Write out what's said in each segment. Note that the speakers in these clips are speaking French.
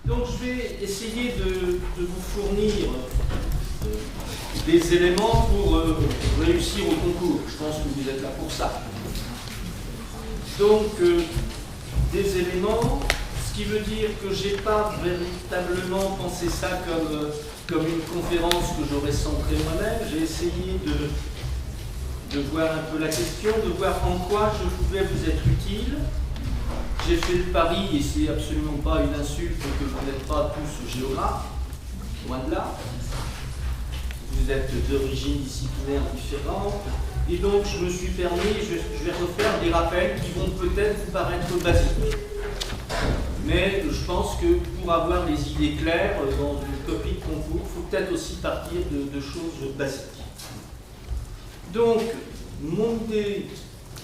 Donc je vais essayer de vous fournir des éléments pour réussir au concours. Je pense que vous êtes là pour ça. Donc des éléments, ce qui veut dire que je n'ai pas véritablement pensé ça comme une conférence que j'aurais centrée moi-même. J'ai essayé de voir un peu la question, de voir en quoi je pouvais vous être utile. J'ai fait le pari, et c'est absolument pas une insulte, que vous n'êtes pas tous géographes, loin de là. Vous êtes d'origine disciplinaire différente, et donc je me suis permis, je vais refaire des rappels qui vont peut-être vous paraître basiques. Mais je pense que pour avoir les idées claires dans une copie de concours, il faut peut-être aussi partir de choses basiques. Donc, mon idée,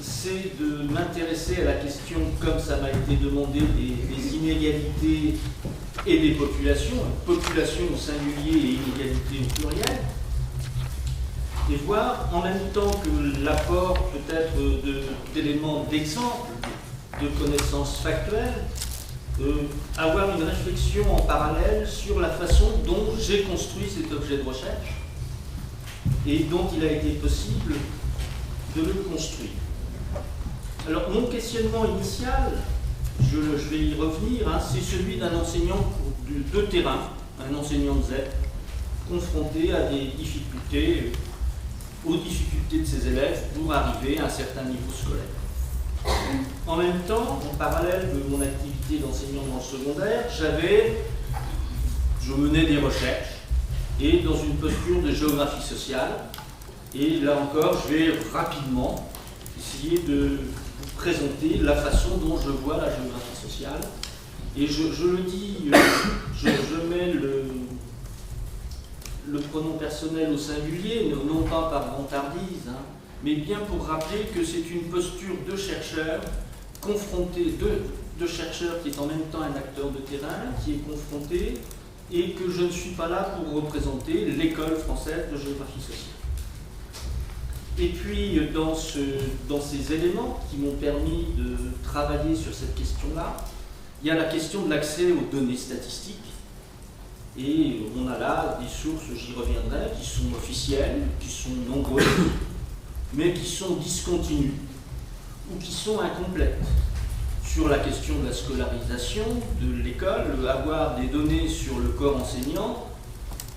c'est de m'intéresser à la question, comme ça m'a été demandé, des inégalités et des populations, population au singulier et inégalité au pluriel, et voir en même temps que l'apport peut-être d'éléments d'exemple, de connaissances factuelles, avoir une réflexion en parallèle sur la façon dont j'ai construit cet objet de recherche et dont il a été possible de le construire. Alors, mon questionnement initial, je vais y revenir, c'est celui d'un enseignant de terrain, un enseignant de ZEP, confronté à des difficultés, aux difficultés de ses élèves pour arriver à un certain niveau scolaire. En même temps, en parallèle de mon activité d'enseignant dans le secondaire, je menais des recherches et dans une posture de géographie sociale. Et là encore, je vais rapidement essayer de vous présenter la façon dont je vois la géographie sociale. Et je le dis, je mets le pronom personnel au singulier, non pas par vantardise, mais bien pour rappeler que c'est une posture de chercheur confronté, de chercheur qui est en même temps un acteur de terrain, qui est confronté, et que je ne suis pas là pour représenter l'école française de géographie sociale. Et puis, dans ces éléments qui m'ont permis de travailler sur cette question-là, il y a la question de l'accès aux données statistiques. Et on a là des sources, j'y reviendrai, qui sont officielles, qui sont nombreuses, mais qui sont discontinues ou qui sont incomplètes. Sur la question de la scolarisation de l'école, avoir des données sur le corps enseignant,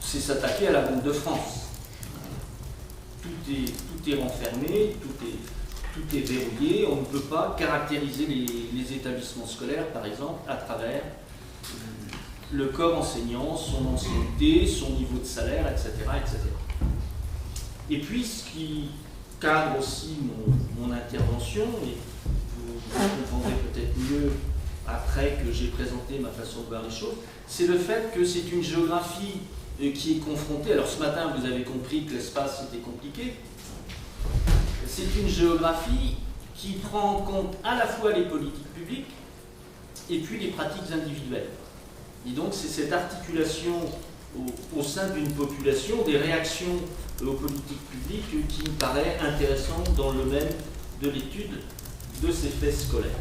c'est s'attaquer à la Banque de France. Tout est renfermé, tout est verrouillé, on ne peut pas caractériser les établissements scolaires, par exemple, à travers le corps enseignant, son ancienneté, son niveau de salaire, etc. etc. Et puis, ce qui cadre aussi mon intervention, et vous comprendrez peut-être mieux après que j'ai présenté ma façon de voir les choses, c'est le fait que c'est une géographie qui est confrontée. Alors ce matin, vous avez compris que l'espace était compliqué. C'est une géographie qui prend en compte à la fois les politiques publiques et puis les pratiques individuelles. Et donc c'est cette articulation au sein d'une population, des réactions aux politiques publiques qui me paraît intéressante dans le domaine de l'étude de ces faits scolaires.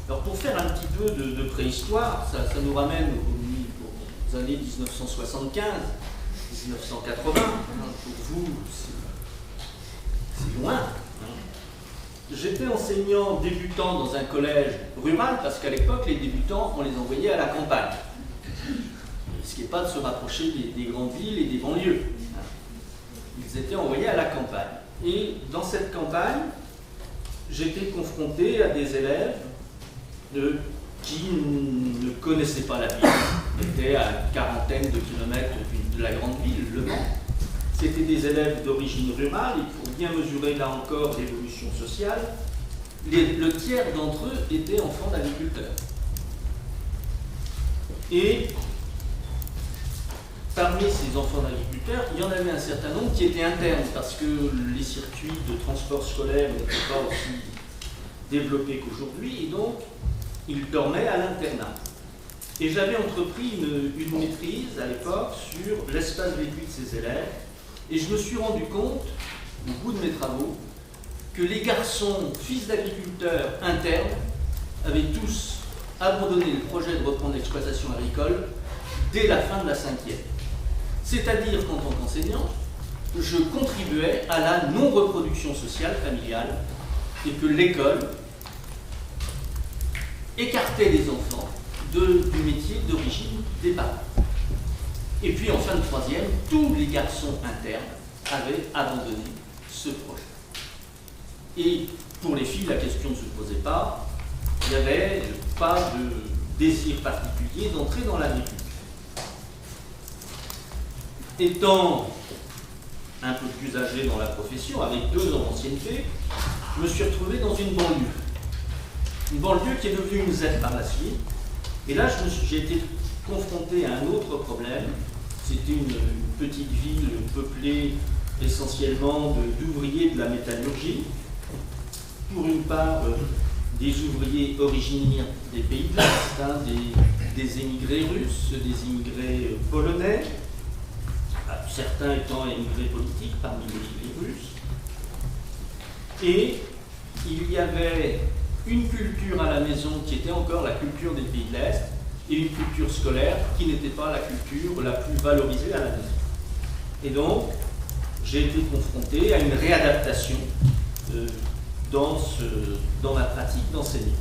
Alors pour faire un petit peu de préhistoire, ça nous ramène aux années 1975, 1980, pour vous c'est loin. J'étais enseignant débutant dans un collège rural, parce qu'à l'époque, les débutants, on les envoyait à la campagne. Ce qui n'est pas de se rapprocher des grandes villes et des banlieues. Ils étaient envoyés à la campagne. Et dans cette campagne, j'étais confronté à des élèves qui ne connaissaient pas la ville. Ils étaient à une quarantaine de kilomètres de la grande ville, Le Mans. C'était des élèves d'origine rurale, et pour bien mesurer là encore l'évolution sociale, le tiers d'entre eux étaient enfants d'agriculteurs. Et parmi ces enfants d'agriculteurs, il y en avait un certain nombre qui étaient internes, parce que les circuits de transport scolaire n'étaient pas aussi développés qu'aujourd'hui, et donc ils dormaient à l'internat. Et j'avais entrepris une maîtrise à l'époque sur l'espace vécu de ces élèves, et je me suis rendu compte, au bout de mes travaux, que les garçons, fils d'agriculteurs internes, avaient tous abandonné le projet de reprendre l'exploitation agricole dès la fin de la 5e. C'est-à-dire qu'en tant qu'enseignant, je contribuais à la non-reproduction sociale familiale et que l'école écartait les enfants du métier d'origine des parents. Et puis en fin de 3e, tous les garçons internes avaient abandonné ce projet. Et pour les filles, la question ne se posait pas. Il n'y avait pas de désir particulier d'entrer dans la vie publique. Étant un peu plus âgé dans la profession, avec 2 ans d'ancienneté, je me suis retrouvé dans une banlieue. Une banlieue qui est devenue une Z par la suite. Et là, j'ai été confronté à un autre problème. C'était une petite ville peuplée essentiellement d'ouvriers de la métallurgie. Pour une part, des ouvriers originaires des pays de l'Est, hein, des émigrés russes, des immigrés polonais, certains étant émigrés politiques parmi les Russes. Et il y avait une culture à la maison qui était encore la culture des pays de l'Est et une culture scolaire qui n'était pas la culture la plus valorisée à la maison. Et donc, j'ai été confronté à une réadaptation dans la pratique d'enseignement.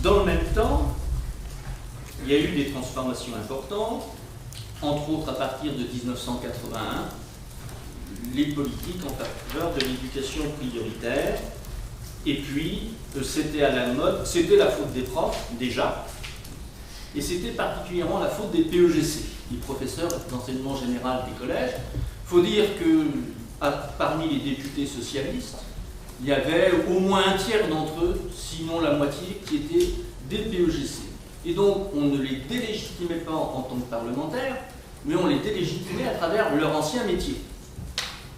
Dans le même temps, il y a eu des transformations importantes, entre autres à partir de 1981, les politiques en faveur de l'éducation prioritaire. Et puis, c'était à la mode, c'était la faute des profs, déjà, et c'était particulièrement la faute des PEGC, les professeurs d'enseignement général des collèges. Il faut dire que parmi les députés socialistes, il y avait au moins un tiers d'entre eux, sinon la moitié, qui étaient des PEGC. Et donc, on ne les délégitimait pas en tant que parlementaires, mais on les délégitimait à travers leur ancien métier.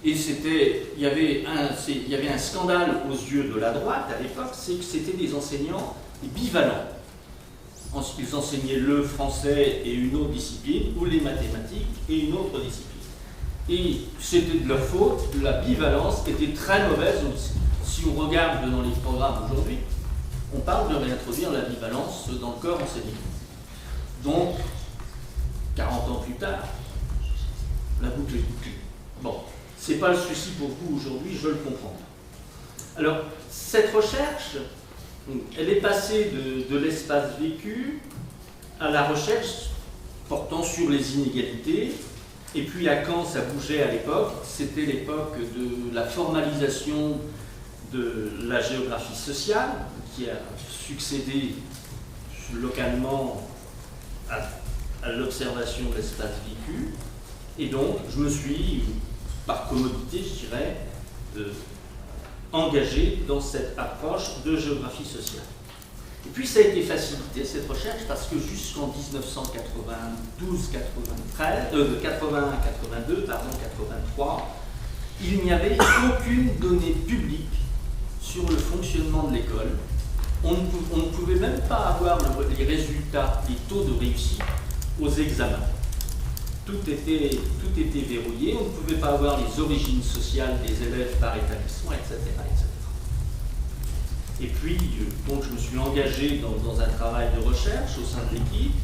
Et il y avait un scandale aux yeux de la droite à l'époque, c'est que c'était des enseignants bivalents. Ils enseignaient le français et une autre discipline, ou les mathématiques et une autre discipline. Et c'était de leur faute, la bivalence était très mauvaise. Si on regarde dans les programmes aujourd'hui, on parle de réintroduire la bivalence dans le corps enseignant. Donc, 40 ans plus tard, la boucle est bouclée. Bon. Ce n'est pas le souci pour vous aujourd'hui, je le comprends. Alors, cette recherche, elle est passée de l'espace vécu à la recherche portant sur les inégalités. Et puis à Caen, ça bougeait à l'époque. C'était l'époque de la formalisation de la géographie sociale, qui a succédé localement à l'observation de l'espace vécu. Et donc, je me suis, par commodité, je dirais, engagé dans cette approche de géographie sociale. Et puis ça a été facilité, cette recherche, parce que jusqu'en 83, il n'y avait aucune donnée publique sur le fonctionnement de l'école. On ne pouvait même pas avoir les résultats, les taux de réussite aux examens. Tout était verrouillé, on ne pouvait pas avoir les origines sociales des élèves par établissement, etc. etc. Et puis, donc, je me suis engagé dans un travail de recherche au sein de l'équipe,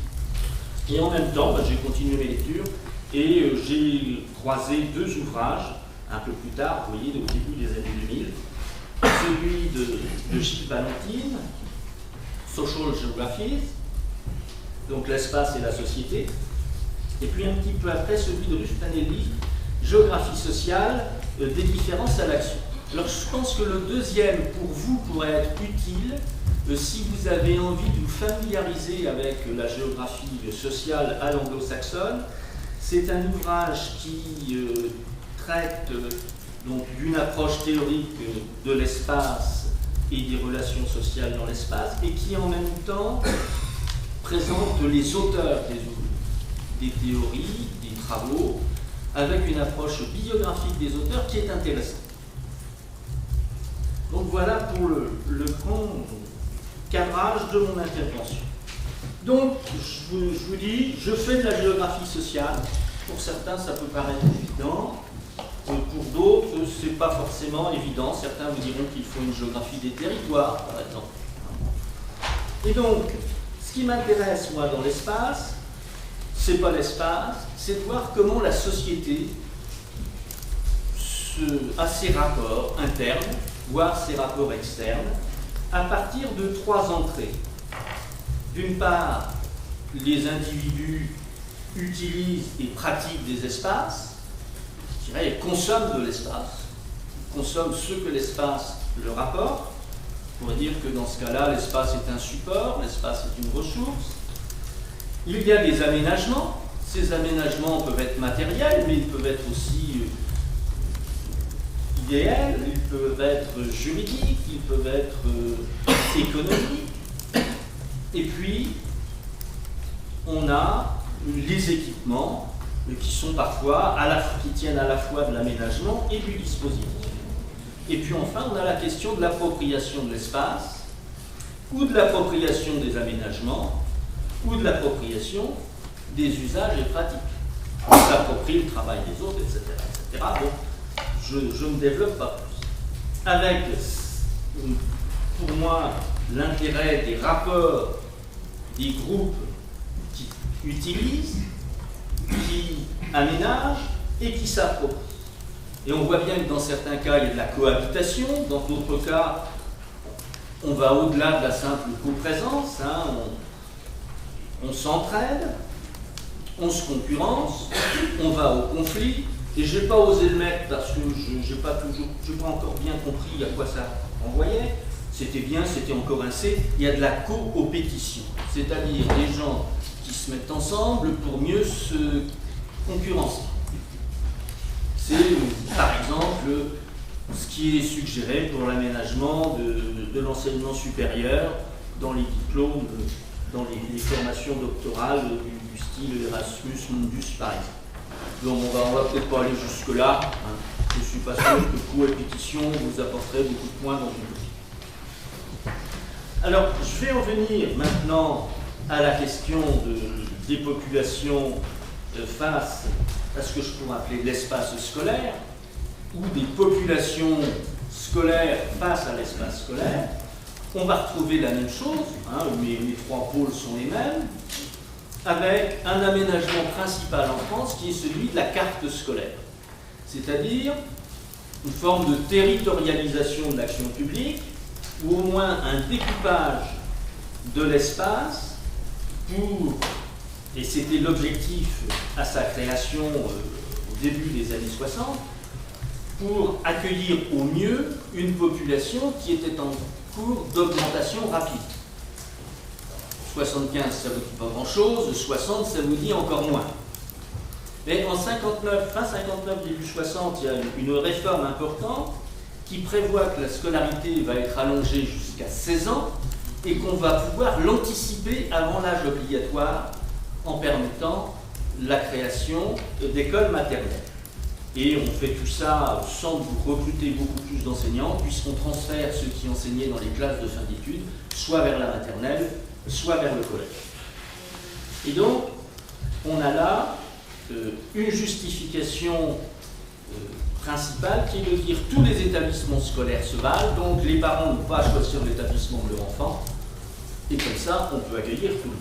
et en même temps, j'ai continué mes lectures, et j'ai croisé 2 ouvrages, un peu plus tard, vous voyez, au début des années 2000, celui de Gilles Valentine, Social Geography, donc l'espace et la société, et puis un petit peu après, celui de Ruth Panelli, Géographie sociale, des différences à l'action. Alors je pense que le deuxième, pour vous, pourrait être utile si vous avez envie de vous familiariser avec la géographie sociale à l'anglo-saxonne. C'est un ouvrage qui traite donc d'une approche théorique de l'espace et des relations sociales dans l'espace, et qui en même temps présente les auteurs des théories, des travaux, avec une approche biographique des auteurs qui est intéressante. Donc voilà pour le grand cadrage de mon intervention. Donc, je vous dis, je fais de la géographie sociale. Pour certains, ça peut paraître évident. Pour d'autres, ce n'est pas forcément évident. Certains vous diront qu'il faut une géographie des territoires, par exemple. Et donc, ce qui m'intéresse, moi, dans l'espace, c'est pas l'espace, c'est de voir comment la société a ses rapports internes, voire ses rapports externes, à partir de 3 entrées. D'une part, les individus utilisent et pratiquent des espaces, je dirais, ils consomment de l'espace, ils consomment ce que l'espace leur apporte. On pourrait dire que dans ce cas-là, l'espace est un support, l'espace est une ressource. Il y a des aménagements. Ces aménagements peuvent être matériels, mais ils peuvent être aussi idéels, ils peuvent être juridiques, ils peuvent être économiques. Et puis, on a les équipements qui sont parfois, qui tiennent à la fois de l'aménagement et du dispositif. Et puis enfin, on a la question de l'appropriation de l'espace, ou de l'appropriation des aménagements, ou de l'appropriation des usages et pratiques. On s'approprie le travail des autres, etc. etc. Bon, je ne développe pas plus. Avec, pour moi, l'intérêt des rapports des groupes qui utilisent, qui aménagent et qui s'approprient. Et on voit bien que dans certains cas, il y a de la cohabitation, dans d'autres cas, on va au-delà de la simple coprésence, hein, on s'entraide, on se concurrence, on va au conflit, et je n'ai pas osé le mettre parce que je n'ai pas encore bien compris à quoi ça renvoyait. C'était bien, c'était encore un C, il y a de la coopétition, c'est-à-dire des gens qui se mettent ensemble pour mieux se concurrencer. C'est par exemple ce qui est suggéré pour l'aménagement de l'enseignement supérieur dans les diplômes, dans les formations doctorales du style Erasmus Mundus par exemple. Donc on va peut-être pas aller jusque-là, hein. Je ne suis pas sûr que coopétition vous apporterait beaucoup de points dans une politique. Alors je vais en venir maintenant à la question des populations face à ce que je pourrais appeler l'espace scolaire, ou des populations scolaires face à l'espace scolaire. On va retrouver la même chose, hein, mes 3 pôles sont les mêmes, avec un aménagement principal en France qui est celui de la carte scolaire, c'est-à-dire une forme de territorialisation de l'action publique, ou au moins un découpage de l'espace pour, et c'était l'objectif à sa création au début des années 60, pour accueillir au mieux une population qui était en cours d'augmentation rapide. 75, ça ne vous dit pas grand-chose, 60, ça vous dit encore moins. Mais en 59, fin 59, début 60, il y a une réforme importante qui prévoit que la scolarité va être allongée jusqu'à 16 ans et qu'on va pouvoir l'anticiper avant l'âge obligatoire en permettant la création d'écoles maternelles. Et on fait tout ça sans recruter beaucoup plus d'enseignants, puisqu'on transfère ceux qui enseignaient dans les classes de fin d'études, soit vers la maternelle, soit vers le collège. Et donc, on a là une justification principale qui est de dire tous les établissements scolaires se valent, donc les parents n'ont pas à choisir l'établissement de leur enfant, et comme ça, on peut accueillir tout le monde.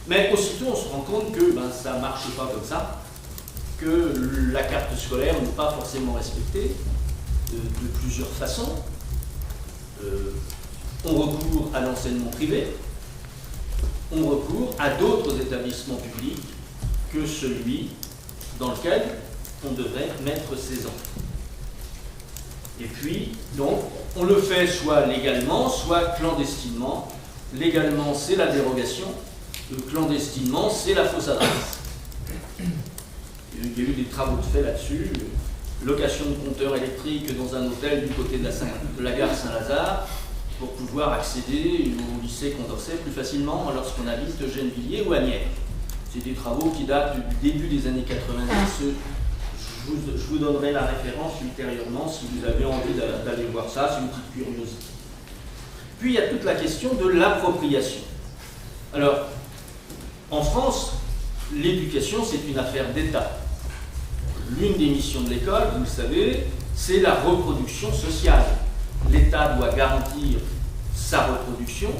Mais aussitôt, on se rend compte que ça ne marche pas comme ça, que la carte scolaire n'est pas forcément respectée de plusieurs façons. On recourt à l'enseignement privé, on recourt à d'autres établissements publics que celui dans lequel on devrait mettre ses enfants. Et puis, donc, on le fait soit légalement, soit clandestinement. Légalement, c'est la dérogation. Clandestinement, c'est la fausse adresse. Il y a eu des travaux de fait là-dessus. Location de compteurs électriques dans un hôtel du côté de la gare Saint-Lazare pour pouvoir accéder au lycée Condorcet plus facilement lorsqu'on habite Gennevilliers ou Asnières. C'est des travaux qui datent du début des années 90. Je vous donnerai la référence ultérieurement si vous avez envie d'aller voir ça, c'est une petite curiosité. Puis il y a toute la question de l'appropriation. Alors, en France, l'éducation, c'est une affaire d'État. L'une des missions de l'école, vous le savez, c'est la reproduction sociale. L'État doit garantir sa reproduction,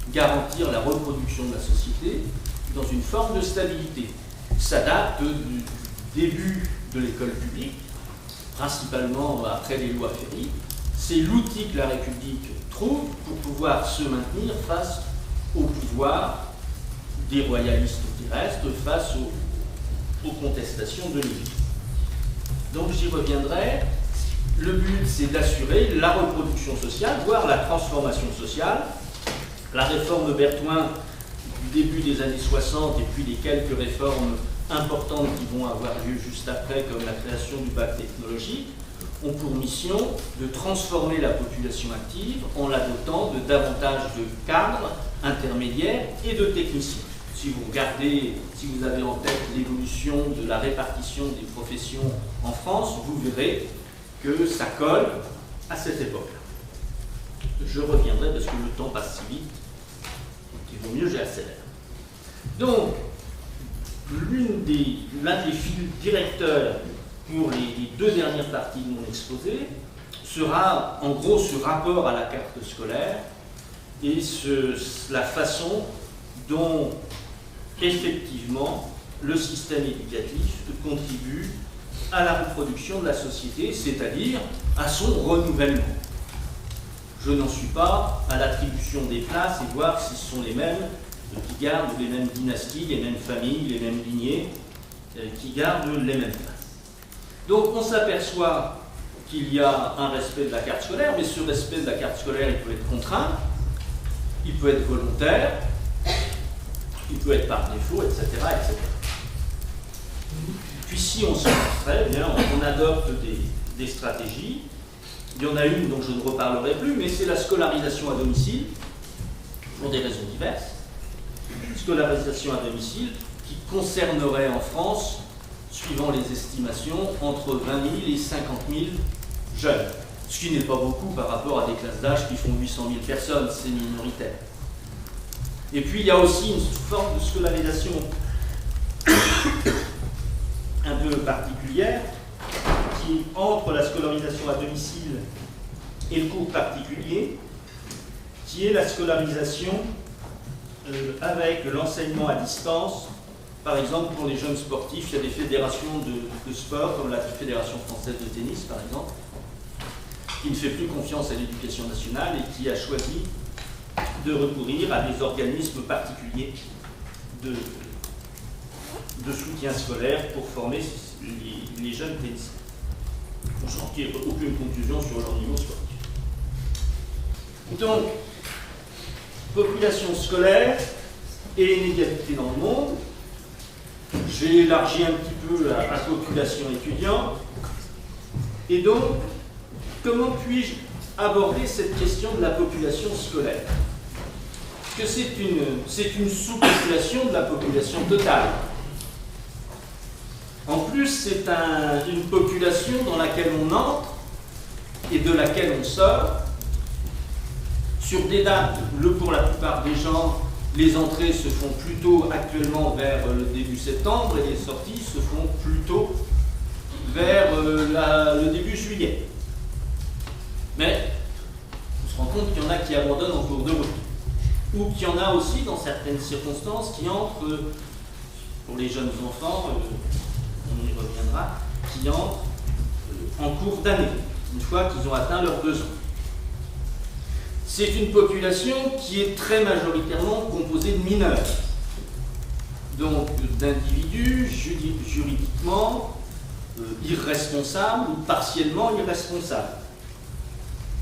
garantir la reproduction de la société dans une forme de stabilité. Ça date du début de l'école publique, principalement après les lois Ferry. C'est l'outil que la République trouve pour pouvoir se maintenir face au pouvoir des royalistes terrestres, face aux contestations de l'Église. Donc j'y reviendrai. Le but, c'est d'assurer la reproduction sociale, voire la transformation sociale. La réforme Berthoin du début des années 60 et puis les quelques réformes importantes qui vont avoir lieu juste après, comme la création du bac technologique, ont pour mission de transformer la population active en la dotant de davantage de cadres, intermédiaires et de techniciens. Si vous regardez, si vous avez en tête l'évolution de la répartition des professions en France, vous verrez que ça colle à cette époque-là. Je reviendrai parce que le temps passe si vite, il vaut mieux j'accélère. Donc, l'un des fils directeurs pour les deux dernières parties de mon exposé sera en gros ce rapport à la carte scolaire et la façon dont effectivement le système éducatif contribue à la reproduction de la société, c'est-à-dire à son renouvellement. Je n'en suis pas à l'attribution des places et voir si ce sont les mêmes qui gardent les mêmes dynasties, les mêmes familles, les mêmes lignées, qui gardent les mêmes places. Donc on s'aperçoit qu'il y a un respect de la carte scolaire, mais ce respect de la carte scolaire, il peut être contraint, il peut être volontaire, il peut être par défaut, etc. etc. Puis si on s'en extrait, eh bien, on adopte des stratégies. Il y en a une dont je ne reparlerai plus, mais c'est la scolarisation à domicile, pour des raisons diverses. Scolarisation à domicile qui concernerait en France, suivant les estimations, entre 20 000 et 50 000 jeunes. Ce qui n'est pas beaucoup par rapport à des classes d'âge qui font 800 000 personnes, c'est minoritaire. Et puis il y a aussi une forme de scolarisation un peu particulière qui, entre la scolarisation à domicile et le cours particulier, qui est la scolarisation avec l'enseignement à distance. Par exemple, pour les jeunes sportifs, il y a des fédérations de sport, comme la Fédération française de tennis, par exemple, qui ne fait plus confiance à l'éducation nationale et qui a choisi de recourir à des organismes particuliers de soutien scolaire pour former les jeunes tennistes. J'en tire aucune conclusion sur leur niveau sportif. Donc, population scolaire et inégalité dans le monde. J'ai élargi un petit peu la population étudiante. Et donc, comment puis-je aborder cette question de la population scolaire? Parce que c'est une sous-population de la population totale. En plus, c'est une population dans laquelle on entre et de laquelle on sort sur des dates. Pour la plupart des gens, les entrées se font plutôt actuellement vers le début septembre et les sorties se font plutôt vers le début juillet. Mais on se rend compte qu'il y en a qui abandonnent en cours de route. Ou qu'il y en a aussi, dans certaines circonstances, qui entrent, pour les jeunes enfants, on y reviendra, qui entrent en cours d'année, une fois qu'ils ont atteint leurs 2 ans. C'est une population qui est très majoritairement composée de mineurs, donc d'individus juridiquement irresponsables ou partiellement irresponsables.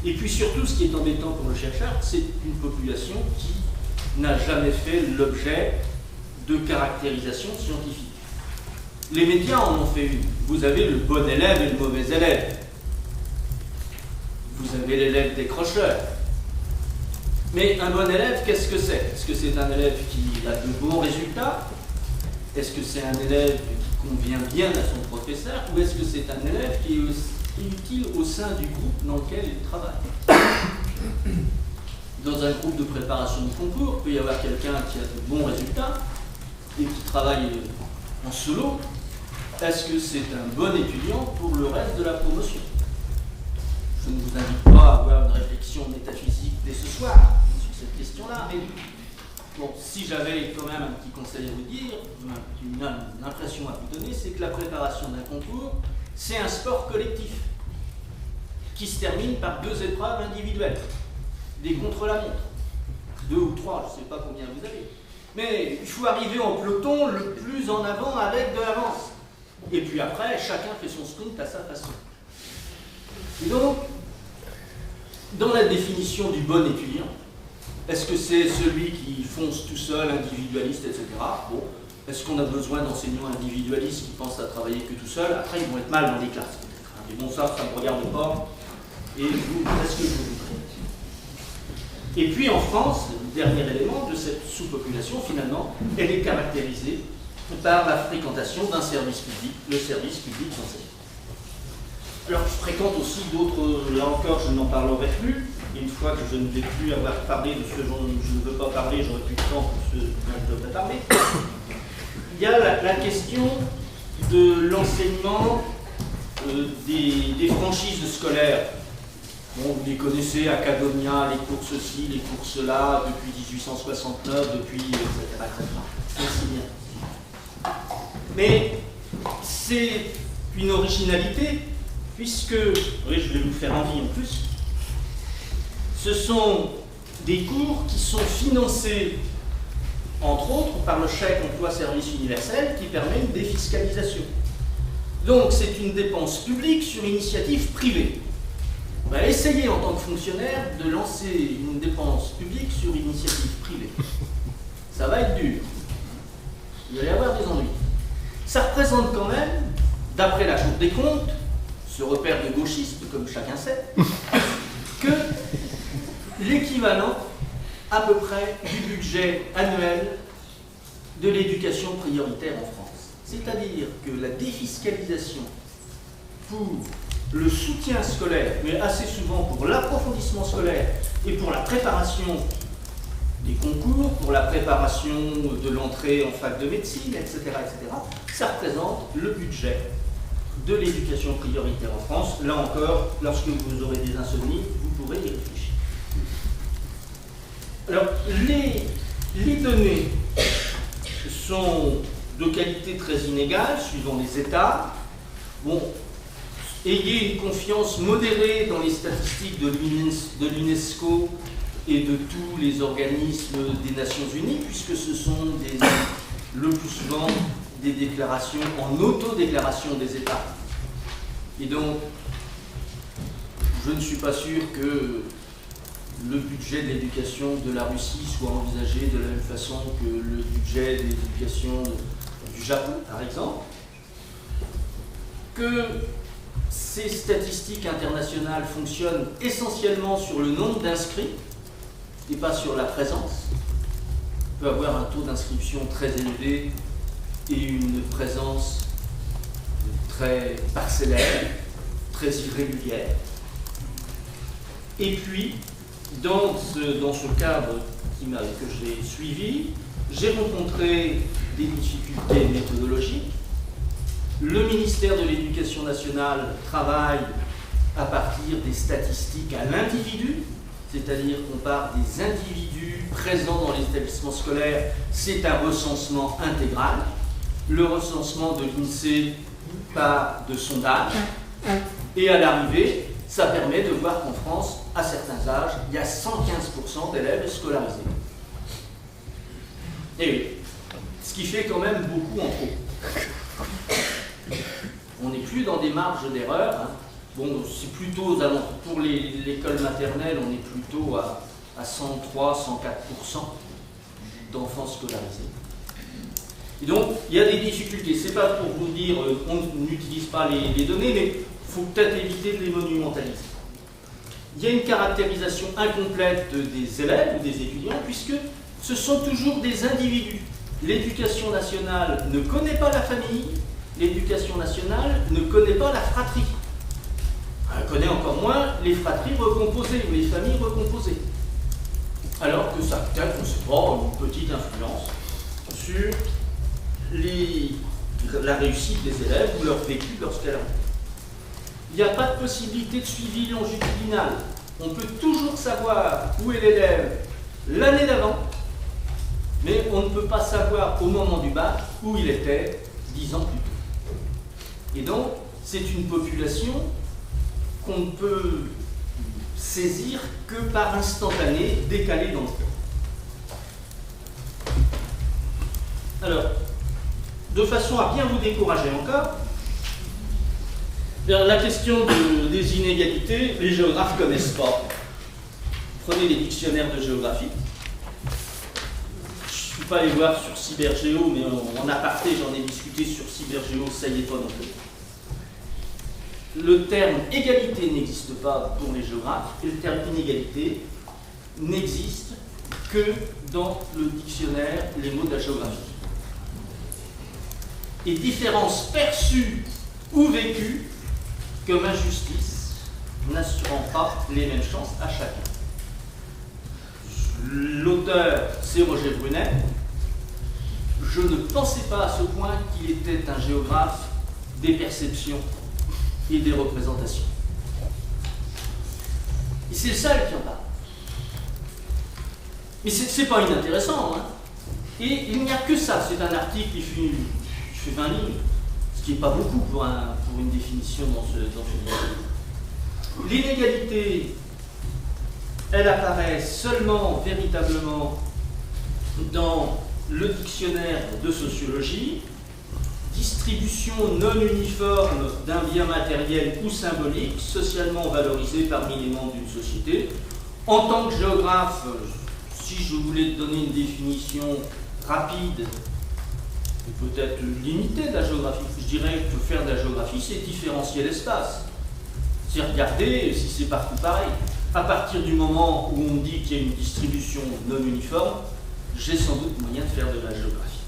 Et puis surtout, ce qui est embêtant pour le chercheur, c'est une population qui n'a jamais fait l'objet de caractérisation scientifique. Les médias en ont fait une. Vous avez le bon élève et le mauvais élève. Vous avez l'élève décrocheur. Mais un bon élève, qu'est-ce que c'est? Est-ce que c'est un élève qui a de bons résultats? Est-ce que c'est un élève qui convient bien à son professeur? Ou est-ce que c'est un élève qui est utile au sein du groupe dans lequel il travaille? Dans un groupe de préparation de concours, il peut y avoir quelqu'un qui a de bons résultats et qui travaille en solo. Est-ce que c'est un bon étudiant pour le reste de la promotion? Je ne vous invite pas à avoir une réflexion métaphysique dès ce soir, cette question-là, mais bon, si j'avais quand même un petit conseil à vous dire, une impression à vous donner, c'est que la préparation d'un concours, c'est un sport collectif qui se termine par 2 épreuves individuelles, des contre-la-montre, 2 ou 3, je ne sais pas combien vous avez. Mais il faut arriver en peloton le plus en avant avec de l'avance. Et puis après, chacun fait son sprint à sa façon. Et donc, dans la définition du bon étudiant, est-ce que c'est celui qui fonce tout seul, individualiste, etc. Bon, est-ce qu'on a besoin d'enseignants individualistes qui pensent à travailler que tout seul? Après, ils vont être mal dans les classes, peut-être. Mais bon, ça ne me regarde pas. Et vous, est-ce que vous voudrez? Et puis en France, le dernier élément de cette sous-population, finalement, elle est caractérisée par la fréquentation d'un service public, le service public d'enseignement. Alors, je fréquente aussi d'autres, là encore, je n'en parlerai plus. Une fois que je ne vais plus avoir parlé de ce dont je ne veux pas parler, j'aurai plus de temps pour ce dont je devrais parler. Il y a la question de l'enseignement des franchises scolaires. Bon, vous les connaissez, Academia, les courses ci, les courses là, depuis 1869, depuis, etc. Merci bien. Mais c'est une originalité, puisque, oui, je vais vous faire envie en plus, ce sont des cours qui sont financés, entre autres, par le chèque emploi service universel qui permet une défiscalisation. Donc c'est une dépense publique sur initiative privée. Ben, essayez en tant que fonctionnaire de lancer une dépense publique sur initiative privée. Ça va être dur. Il va y avoir des ennuis. Ça représente quand même, d'après la Cour des comptes, ce repère de gauchistes, comme chacun sait, que l'équivalent à peu près du budget annuel de l'éducation prioritaire en France. C'est-à-dire que la défiscalisation pour le soutien scolaire, mais assez souvent pour l'approfondissement scolaire et pour la préparation des concours, pour la préparation de l'entrée en fac de médecine, etc., ça représente le budget de l'éducation prioritaire en France. Là encore, lorsque vous aurez des insomnies, vous pourrez y réfléchir. Alors, les données sont de qualité très inégale, suivant les États. Bon, ayez une confiance modérée dans les statistiques de l'UNESCO et de tous les organismes des Nations Unies, puisque ce sont le plus souvent des déclarations en autodéclaration des États. Et donc, je ne suis pas sûr que le budget de l'éducation de la Russie soit envisagé de la même façon que le budget de l'éducation du Japon, par exemple. Que ces statistiques internationales fonctionnent essentiellement sur le nombre d'inscrits et pas sur la présence. On peut avoir un taux d'inscription très élevé et une présence très parcellaire, très irrégulière. Et puis, dans ce cadre que j'ai suivi, j'ai rencontré des difficultés méthodologiques. Le ministère de l'Éducation nationale travaille à partir des statistiques à l'individu, c'est-à-dire qu'on part des individus présents dans les établissements scolaires, c'est un recensement intégral. Le recensement de l'INSEE part de sondages, et à l'arrivée, ça permet de voir qu'en France, à certains âges, il y a 115% d'élèves scolarisés. Et oui, ce qui fait quand même beaucoup en trop. On n'est plus dans des marges d'erreur. Hein. Bon, c'est plutôt, pour l'école maternelle, on est plutôt à 103-104% d'enfants scolarisés. Et donc, il y a des difficultés. Ce n'est pas pour vous dire on n'utilise pas les données, mais il faut peut-être éviter de les monumentaliser. Il y a une caractérisation incomplète des élèves ou des étudiants, puisque ce sont toujours des individus. L'éducation nationale ne connaît pas la famille, l'éducation nationale ne connaît pas la fratrie. Elle connaît encore moins les fratries recomposées ou les familles recomposées. Alors que ça a peut-être, on ne sait pas, une petite influence sur la réussite des élèves ou leur vécu lorsqu'elle arrive. Il n'y a pas de possibilité de suivi longitudinal. On peut toujours savoir où est l'élève l'année d'avant, mais on ne peut pas savoir au moment du bac où il était 10 ans plus tôt. Et donc, c'est une population qu'on ne peut saisir que par instantané décalé dans le temps. Alors, de façon à bien vous décourager encore, la question des inégalités, les géographes ne connaissent pas. Prenez les dictionnaires de géographie. Je ne suis pas allé voir sur Cybergéo, mais en aparté, j'en ai discuté sur Cybergéo, ça y est pas non plus. Le terme égalité n'existe pas pour les géographes, et le terme inégalité n'existe que dans le dictionnaire Les mots de la géographie. Et différences perçues ou vécues comme injustice n'assurant pas les mêmes chances à chacun. L'auteur, c'est Roger Brunet. Je ne pensais pas à ce point qu'il était un géographe des perceptions et des représentations. Et c'est le seul qui en parle. Mais c'est pas inintéressant, hein. Et il n'y a que ça, c'est un article qui fait 20 lignes, ce qui n'est pas beaucoup pour une définition dans ce livre. L'inégalité, elle apparaît seulement véritablement dans le dictionnaire de sociologie, distribution non uniforme d'un bien matériel ou symbolique socialement valorisé parmi les membres d'une société. En tant que géographe, si je voulais donner une définition rapide et peut-être limitée de la géographie, je dirais que faire de la géographie, c'est différencier l'espace. C'est regarder si c'est partout pareil. À partir du moment où on dit qu'il y a une distribution non uniforme, j'ai sans doute moyen de faire de la géographie.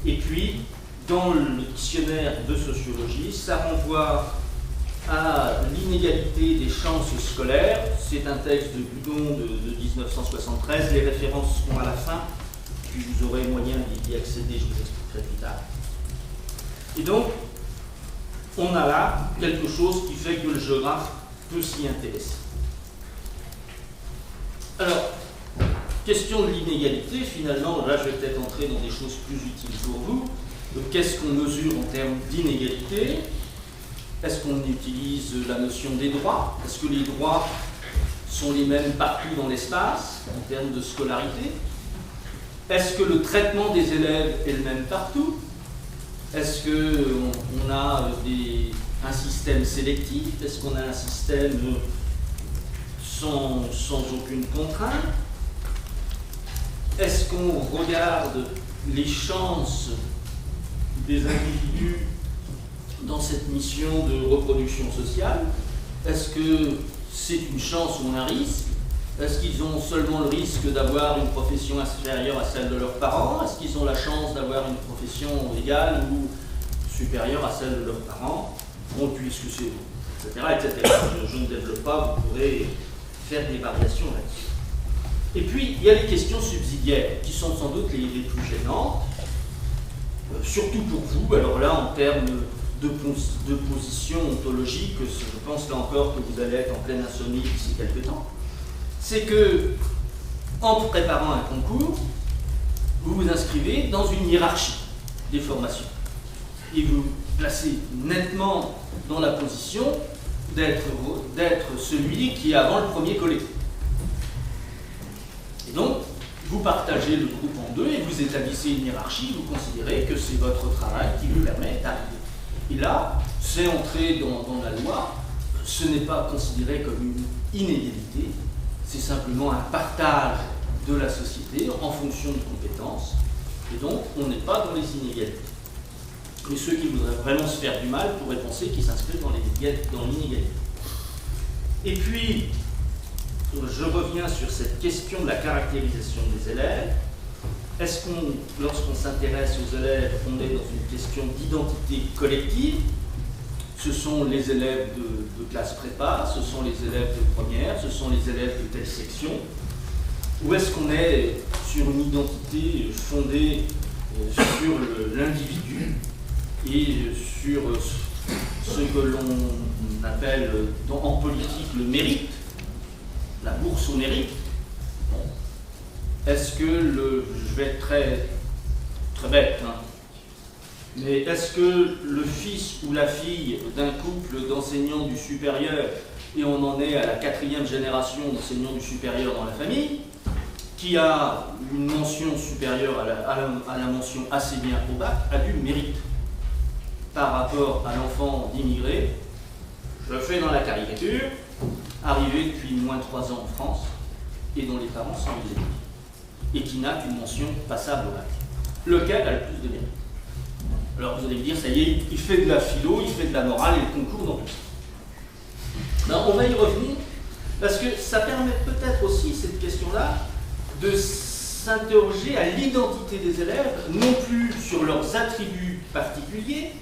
Et puis, dans le dictionnaire de sociologie, ça renvoie à l'inégalité des chances scolaires. C'est un texte de Budon de 1973. Les références seront à la fin, puis vous aurez moyen d'y accéder, je vous expliquerai plus tard. Et donc, on a là quelque chose qui fait que le géographe peut s'y intéresser. Alors, question de l'inégalité, finalement, là je vais peut-être entrer dans des choses plus utiles pour vous. Qu'est-ce qu'on mesure en termes d'inégalité? Est-ce qu'on utilise la notion des droits? Est-ce que les droits sont les mêmes partout dans l'espace, en termes de scolarité? Est-ce que le traitement des élèves est le même partout? Est-ce qu'on a un système sélectif? Est-ce qu'on a un système sans aucune contrainte? Est-ce qu'on regarde les chances des individus dans cette mission de reproduction sociale? Est-ce que c'est une chance ou un risque? Est-ce qu'ils ont seulement le risque d'avoir une profession inférieure à celle de leurs parents? Est-ce qu'ils ont la chance d'avoir une profession égale ou supérieure à celle de leurs parents? Bon, puisque c'est... etc. etc. Je ne développe pas, vous pourrez faire des variations là-dessus. Et puis, il y a les questions subsidiaires, qui sont sans doute les plus gênantes, surtout pour vous. Alors là, en termes de position ontologique, je pense là encore que vous allez être en pleine insomnie d'ici quelques temps. C'est que, en préparant un concours, vous vous inscrivez dans une hiérarchie des formations. Et vous vous placez nettement dans la position d'être celui qui est avant le premier collé. Et donc, vous partagez le groupe en deux et vous établissez une hiérarchie, vous considérez que c'est votre travail qui vous permet d'arriver. Et là, c'est entré dans la loi, ce n'est pas considéré comme une inégalité, c'est simplement un partage de la société en fonction de compétences, et donc on n'est pas dans les inégalités. Mais ceux qui voudraient vraiment se faire du mal pourraient penser qu'ils s'inscrivent dans l'inégalité. Et puis, je reviens sur cette question de la caractérisation des élèves. Est-ce qu'on, lorsqu'on s'intéresse aux élèves, on est dans une question d'identité collective? Ce sont les élèves de classe prépa, ce sont les élèves de première, ce sont les élèves de telle section. Ou est-ce qu'on est sur une identité fondée sur l'individu et sur ce que l'on appelle en politique le mérite, la bourse au mérite, Bon. Est-ce que je vais être très, très bête, hein, mais est-ce que le fils ou la fille d'un couple d'enseignants du supérieur, et on en est à la 4e génération d'enseignants du supérieur dans la famille, qui a une mention supérieure à la mention assez bien au bac, a du mérite par rapport à l'enfant d'immigrés, je fais dans la caricature, arrivé depuis moins de 3 ans en France, et dont les parents sont illégaux, et qui n'a qu'une mention passable au bac. Lequel a le plus de mérite? Alors vous allez me dire, ça y est, il fait de la philo, il fait de la morale et le concours dans tout ça. Ben, on va y revenir, parce que ça permet peut-être aussi, cette question-là, de s'interroger à l'identité des élèves, non plus sur leurs attributs particuliers,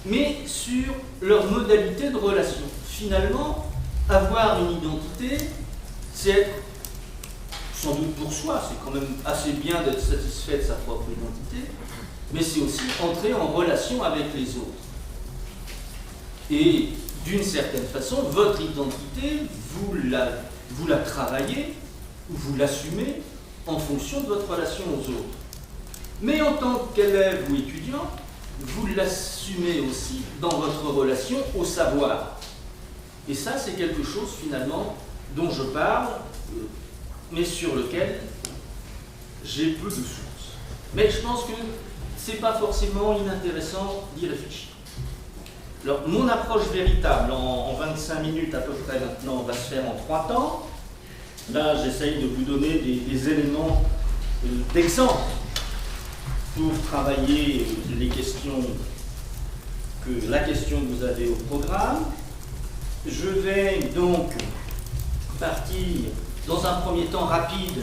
mais sur leur modalité de relation. Finalement, avoir une identité, c'est être, sans doute pour soi, c'est quand même assez bien d'être satisfait de sa propre identité, mais c'est aussi entrer en relation avec les autres. Et d'une certaine façon, votre identité, vous la travaillez, ou vous l'assumez en fonction de votre relation aux autres. Mais en tant qu'élève ou étudiant, vous l'assumez aussi dans votre relation au savoir. Et ça, c'est quelque chose finalement dont je parle, mais sur lequel j'ai peu de sources. Mais je pense que c'est pas forcément inintéressant d'y réfléchir. Alors, mon approche véritable, en 25 minutes à peu près maintenant, va se faire en 3 temps. Là, j'essaye de vous donner des éléments d'exemple pour travailler les questions la question que vous avez au programme. Je vais donc partir dans un premier temps rapide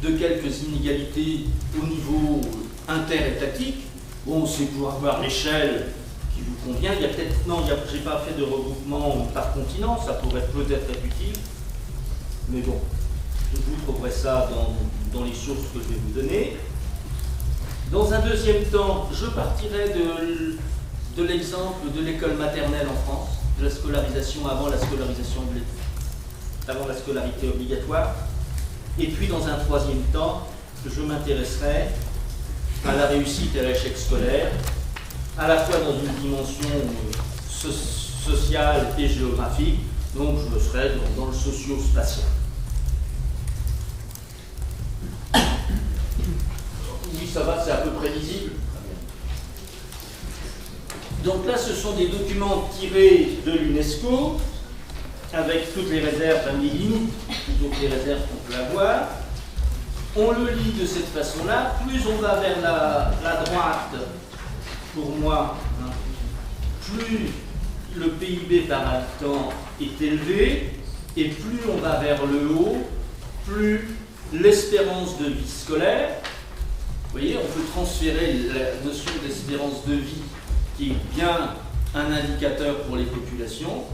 de quelques inégalités au niveau interétatique. Bon, c'est pour avoir l'échelle qui vous convient. Il y a peut-être, non, j'ai pas fait de regroupement par continent, ça pourrait peut-être être utile. Mais bon, vous trouverez ça dans les sources que je vais vous donner. Dans un deuxième temps, je partirai de l'exemple de l'école maternelle en France, de la scolarisation avant la scolarité obligatoire. Et puis dans un troisième temps, je m'intéresserai à la réussite et à l'échec scolaire, à la fois dans une dimension sociale et géographique, donc je serai dans le socio-spatial. Oui, ça va, c'est à peu près lisible. Donc là, ce sont des documents tirés de l'UNESCO, avec toutes les réserves, enfin les limites, plutôt que les réserves qu'on peut avoir. On le lit de cette façon-là. Plus on va vers la droite, pour moi, hein, plus le PIB par habitant est élevé, et plus on va vers le haut, plus l'espérance de vie scolaire. Vous voyez, on peut transférer la notion d'espérance de vie, qui est bien un indicateur pour les populations,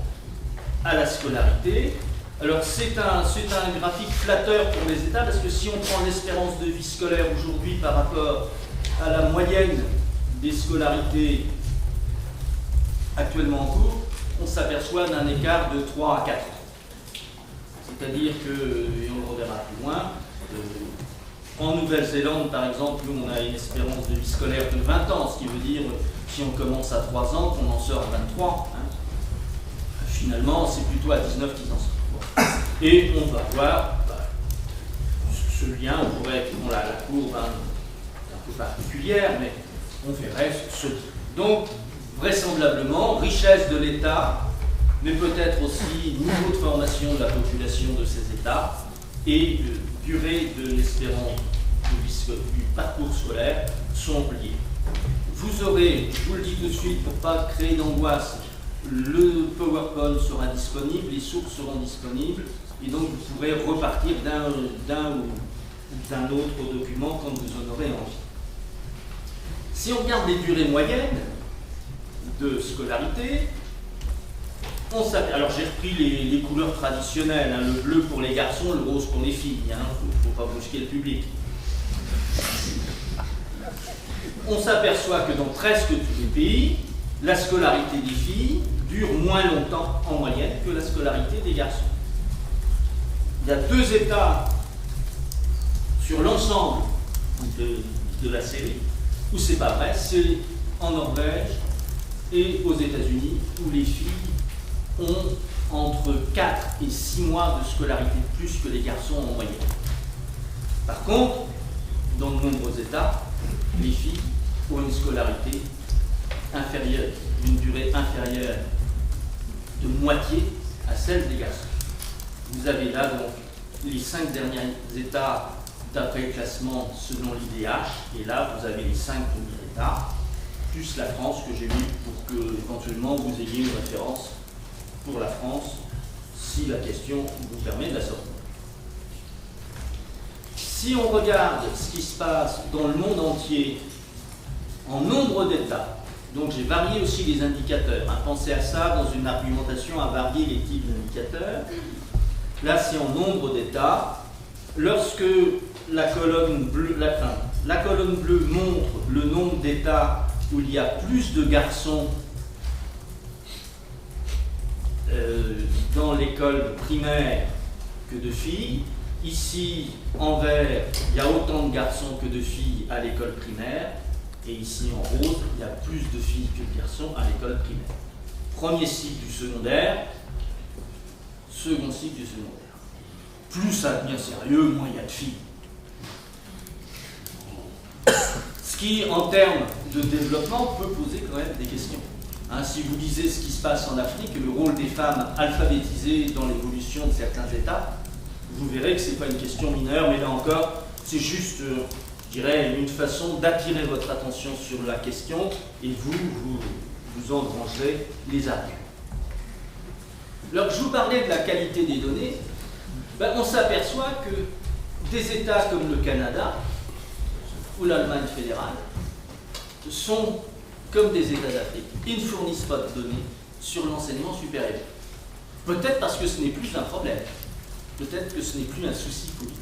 à la scolarité. Alors c'est un graphique flatteur pour les États, parce que si on prend l'espérance de vie scolaire aujourd'hui par rapport à la moyenne des scolarités actuellement en cours, on s'aperçoit d'un écart de 3 à 4 ans. C'est-à-dire que, et on le reverra plus loin, en Nouvelle-Zélande, par exemple, nous, on a une espérance de vie scolaire de 20 ans, ce qui veut dire, si on commence à 3 ans, qu'on en sort à 23. Hein. Finalement, c'est plutôt à 19 qu'ils en sortent. Bon. Et on va voir ce lien, on pourrait être dans la courbe un peu particulière, mais on verrait ce type. Donc, vraisemblablement, richesse de l'État, mais peut-être aussi niveau de formation de la population de ces États, et durée de l'espérance du parcours scolaire sont liés. Vous aurez, je vous le dis tout de suite pour ne pas créer d'angoisse, le PowerPoint sera disponible, les sources seront disponibles, et donc vous pourrez repartir d'un ou d'un autre document quand vous en aurez envie. Si on regarde les durées moyennes de scolarité, alors j'ai repris les couleurs traditionnelles, hein, le bleu pour les garçons, le rose pour les filles, il ne faut pas brusquer le public. On s'aperçoit que dans presque tous les pays, la scolarité des filles dure moins longtemps en moyenne que la scolarité des garçons. Il y a 2 États sur l'ensemble de la série, où c'est pas vrai, c'est en Norvège et aux États-Unis, où les filles ont entre 4 et 6 mois de scolarité de plus que les garçons en moyenne. Par contre, dans de nombreux États, les filles ont une scolarité inférieure, d'une durée inférieure de moitié à celle des garçons. Vous avez là donc les 5 derniers États d'après le classement selon l'IDH, et là vous avez les 5 premiers États, plus la France que j'ai mis pour que éventuellement vous ayez une référence pour la France, si la question vous permet de la sortir. Si on regarde ce qui se passe dans le monde entier en nombre d'États, donc j'ai varié aussi les indicateurs, hein, pensez à ça dans une argumentation à varier les types d'indicateurs. Là c'est en nombre d'États. Lorsque la colonne bleue montre le nombre d'États où il y a plus de garçons dans l'école primaire que de filles. Ici, en vert, il y a autant de garçons que de filles à l'école primaire. Et ici, en rose, il y a plus de filles que de garçons à l'école primaire. Premier cycle du secondaire, second cycle du secondaire. Plus ça devient sérieux, moins il y a de filles. Ce qui, en termes de développement, peut poser quand même des questions. Hein, si vous lisez ce qui se passe en Afrique, le rôle des femmes alphabétisées dans l'évolution de certains États, vous verrez que ce n'est pas une question mineure, mais là encore, c'est juste, je dirais, une façon d'attirer votre attention sur la question et vous engrangerez les arguments. Alors, je vous parlais de la qualité des données, ben, on s'aperçoit que des États comme le Canada ou l'Allemagne fédérale sont comme des États d'Afrique. Ils ne fournissent pas de données sur l'enseignement supérieur. Peut-être parce que ce n'est plus un problème. Peut-être que ce n'est plus un souci politique.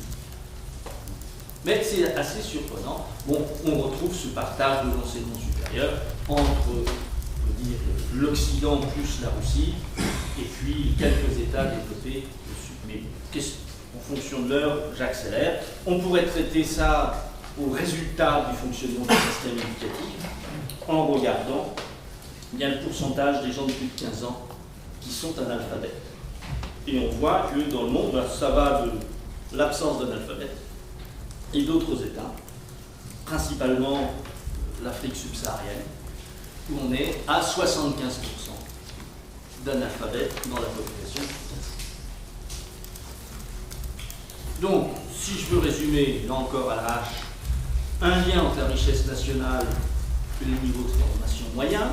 Mais c'est assez surprenant. Bon, on retrouve ce partage de l'enseignement supérieur entre, on peut dire, l'Occident plus la Russie, et puis quelques États développés dessus. Mais en fonction de l'heure, j'accélère. On pourrait traiter ça au résultat du fonctionnement du système éducatif en regardant bien le pourcentage des gens de plus de 15 ans qui sont analphabètes. Et on voit que dans le monde, ça va de l'absence d'analphabètes et d'autres États, principalement l'Afrique subsaharienne, où on est à 75% d'analphabètes dans la population. Donc, si je veux résumer, là encore à la hache, un lien entre la richesse nationale et les niveaux de formation moyens,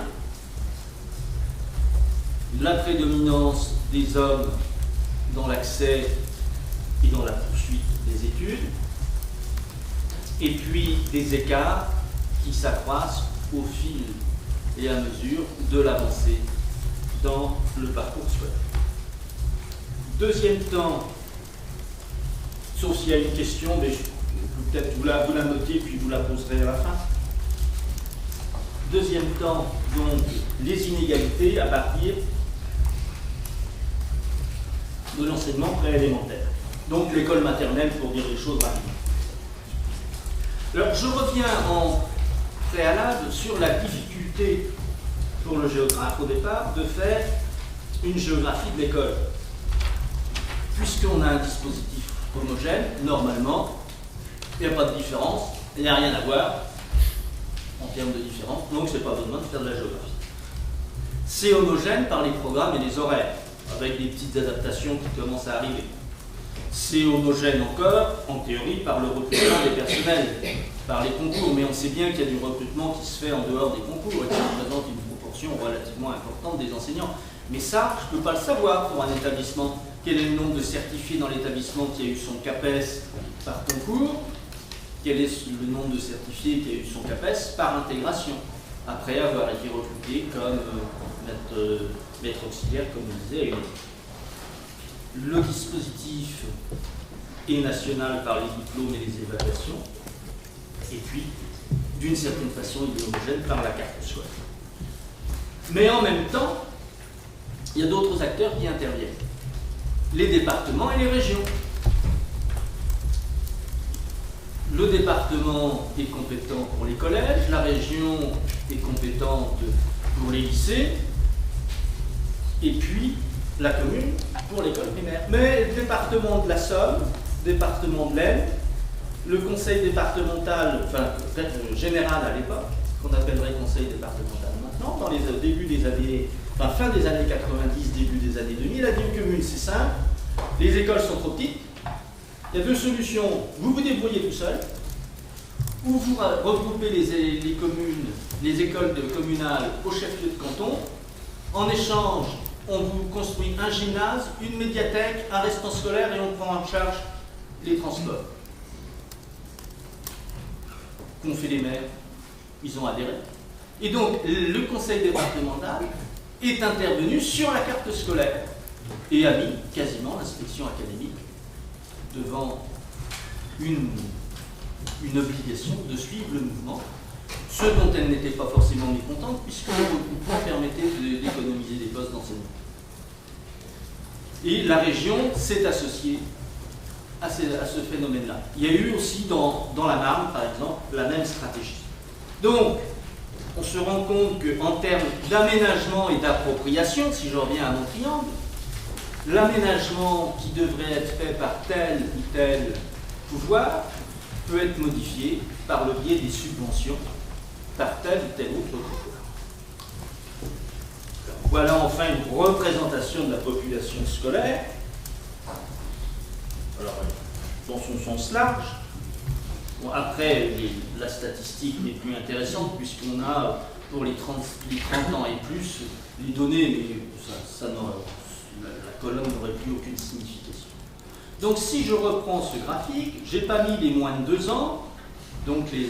la prédominance des hommes dans l'accès et dans la poursuite des études, et puis des écarts qui s'accroissent au fil et à mesure de l'avancée dans le parcours scolaire. Deuxième temps, sauf s'il y a une question, mais peut-être vous la notez puis vous la poserez à la fin. Deuxième temps, donc, les inégalités à partir de l'enseignement préélémentaire. Donc l'école maternelle pour dire les choses rapidement. Alors je reviens en préalable sur la difficulté pour le géographe au départ de faire une géographie de l'école. Puisqu'on a un dispositif homogène, normalement, il n'y a pas de différence, il n'y a rien à voir en termes de différence, donc c'est pas besoin de faire de la géographie. C'est homogène par les programmes et les horaires, avec des petites adaptations qui commencent à arriver. C'est homogène encore, en théorie, par le recrutement des personnels, par les concours, mais on sait bien qu'il y a du recrutement qui se fait en dehors des concours et qui représente une proportion relativement importante des enseignants. Mais ça, je ne peux pas le savoir pour un établissement. Quel est le nombre de certifiés dans l'établissement qui a eu son CAPES par concours? Quel est le nombre de certifiés qui a eu son CAPES par intégration, après avoir été recruté comme maître auxiliaire, comme on disait à une époque. Le dispositif est national par les diplômes et les évaluations, et puis, d'une certaine façon, il est homogène par la carte scolaire. Mais en même temps, il y a d'autres acteurs qui interviennent. Les départements et les régions. le département est compétent pour les collèges, la région est compétente pour les lycées, et puis la commune pour l'école primaire. Mais le département de la Somme, département de l'Aisne, le conseil départemental, enfin général à l'époque, qu'on appellerait conseil départemental maintenant, dans les débuts des années, enfin fin des années 90, début des années 2000, a dit aux communes, c'est simple, les écoles sont trop petites, il y a deux solutions, vous vous débrouillez tout seul, ou vous regroupez les communes, les écoles communales au chef-lieu de canton, en échange, on vous construit un gymnase, une médiathèque, un restaurant scolaire et on prend en charge les transports. Qu'ont fait les maires? Ils ont adhéré. Et donc, le conseil départemental est intervenu sur la carte scolaire et a mis quasiment l'inspection académique devant une obligation de suivre le mouvement, ce dont elle n'était pas forcément mécontente, puisque le regroupement permettait d'économiser des postes d'enseignants. Et la région s'est associée à ce phénomène-là. Il y a eu aussi dans la Marne, par exemple, la même stratégie. Donc, on se rend compte qu'en termes d'aménagement et d'appropriation, si je reviens à mon triangle, l'aménagement qui devrait être fait par tel ou tel pouvoir peut être modifié par le biais des subventions par tel ou tel autre pouvoir. Voilà enfin une représentation de la population scolaire. Alors, dans son sens large. Bon, après, la statistique n'est plus intéressante puisqu'on a, pour les 30 ans et plus, les données, mais la colonne n'aurait plus aucune signification. Donc si je reprends ce graphique, je n'ai pas mis les moins de 2 ans, donc les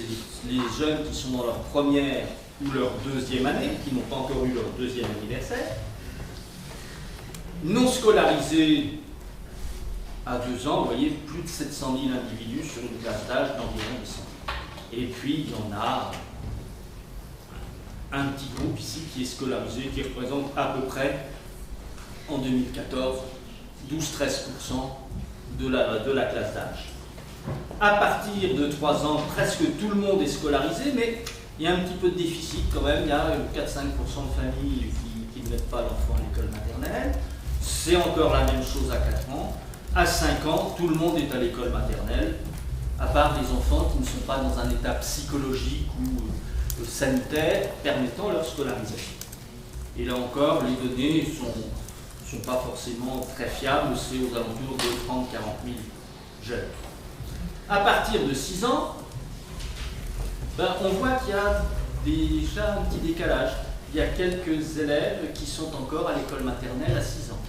jeunes qui sont dans leur première ou leur deuxième année, qui n'ont pas encore eu leur deuxième anniversaire, non scolarisés à 2 ans, vous voyez, plus de 700 000 individus sur une classe d'âge d'environ 100 000. Et puis, il y en a un petit groupe ici qui est scolarisé, qui représente à peu près, en 2014, 12-13% de la classe d'âge. À partir de 3 ans, presque tout le monde est scolarisé, mais il y a un petit peu de déficit quand même. Il y a 4-5% de familles qui ne mettent pas l'enfant à l'école maternelle. C'est encore la même chose à 4 ans. À 5 ans, tout le monde est à l'école maternelle, à part des enfants qui ne sont pas dans un état psychologique ou sanitaire permettant leur scolarisation. Et là encore, les données ne sont pas forcément très fiables, c'est aux alentours de 30-40 000 jeunes. À partir de 6 ans, on voit qu'il y a déjà un petit décalage. Il y a quelques élèves qui sont encore à l'école maternelle à 6 ans.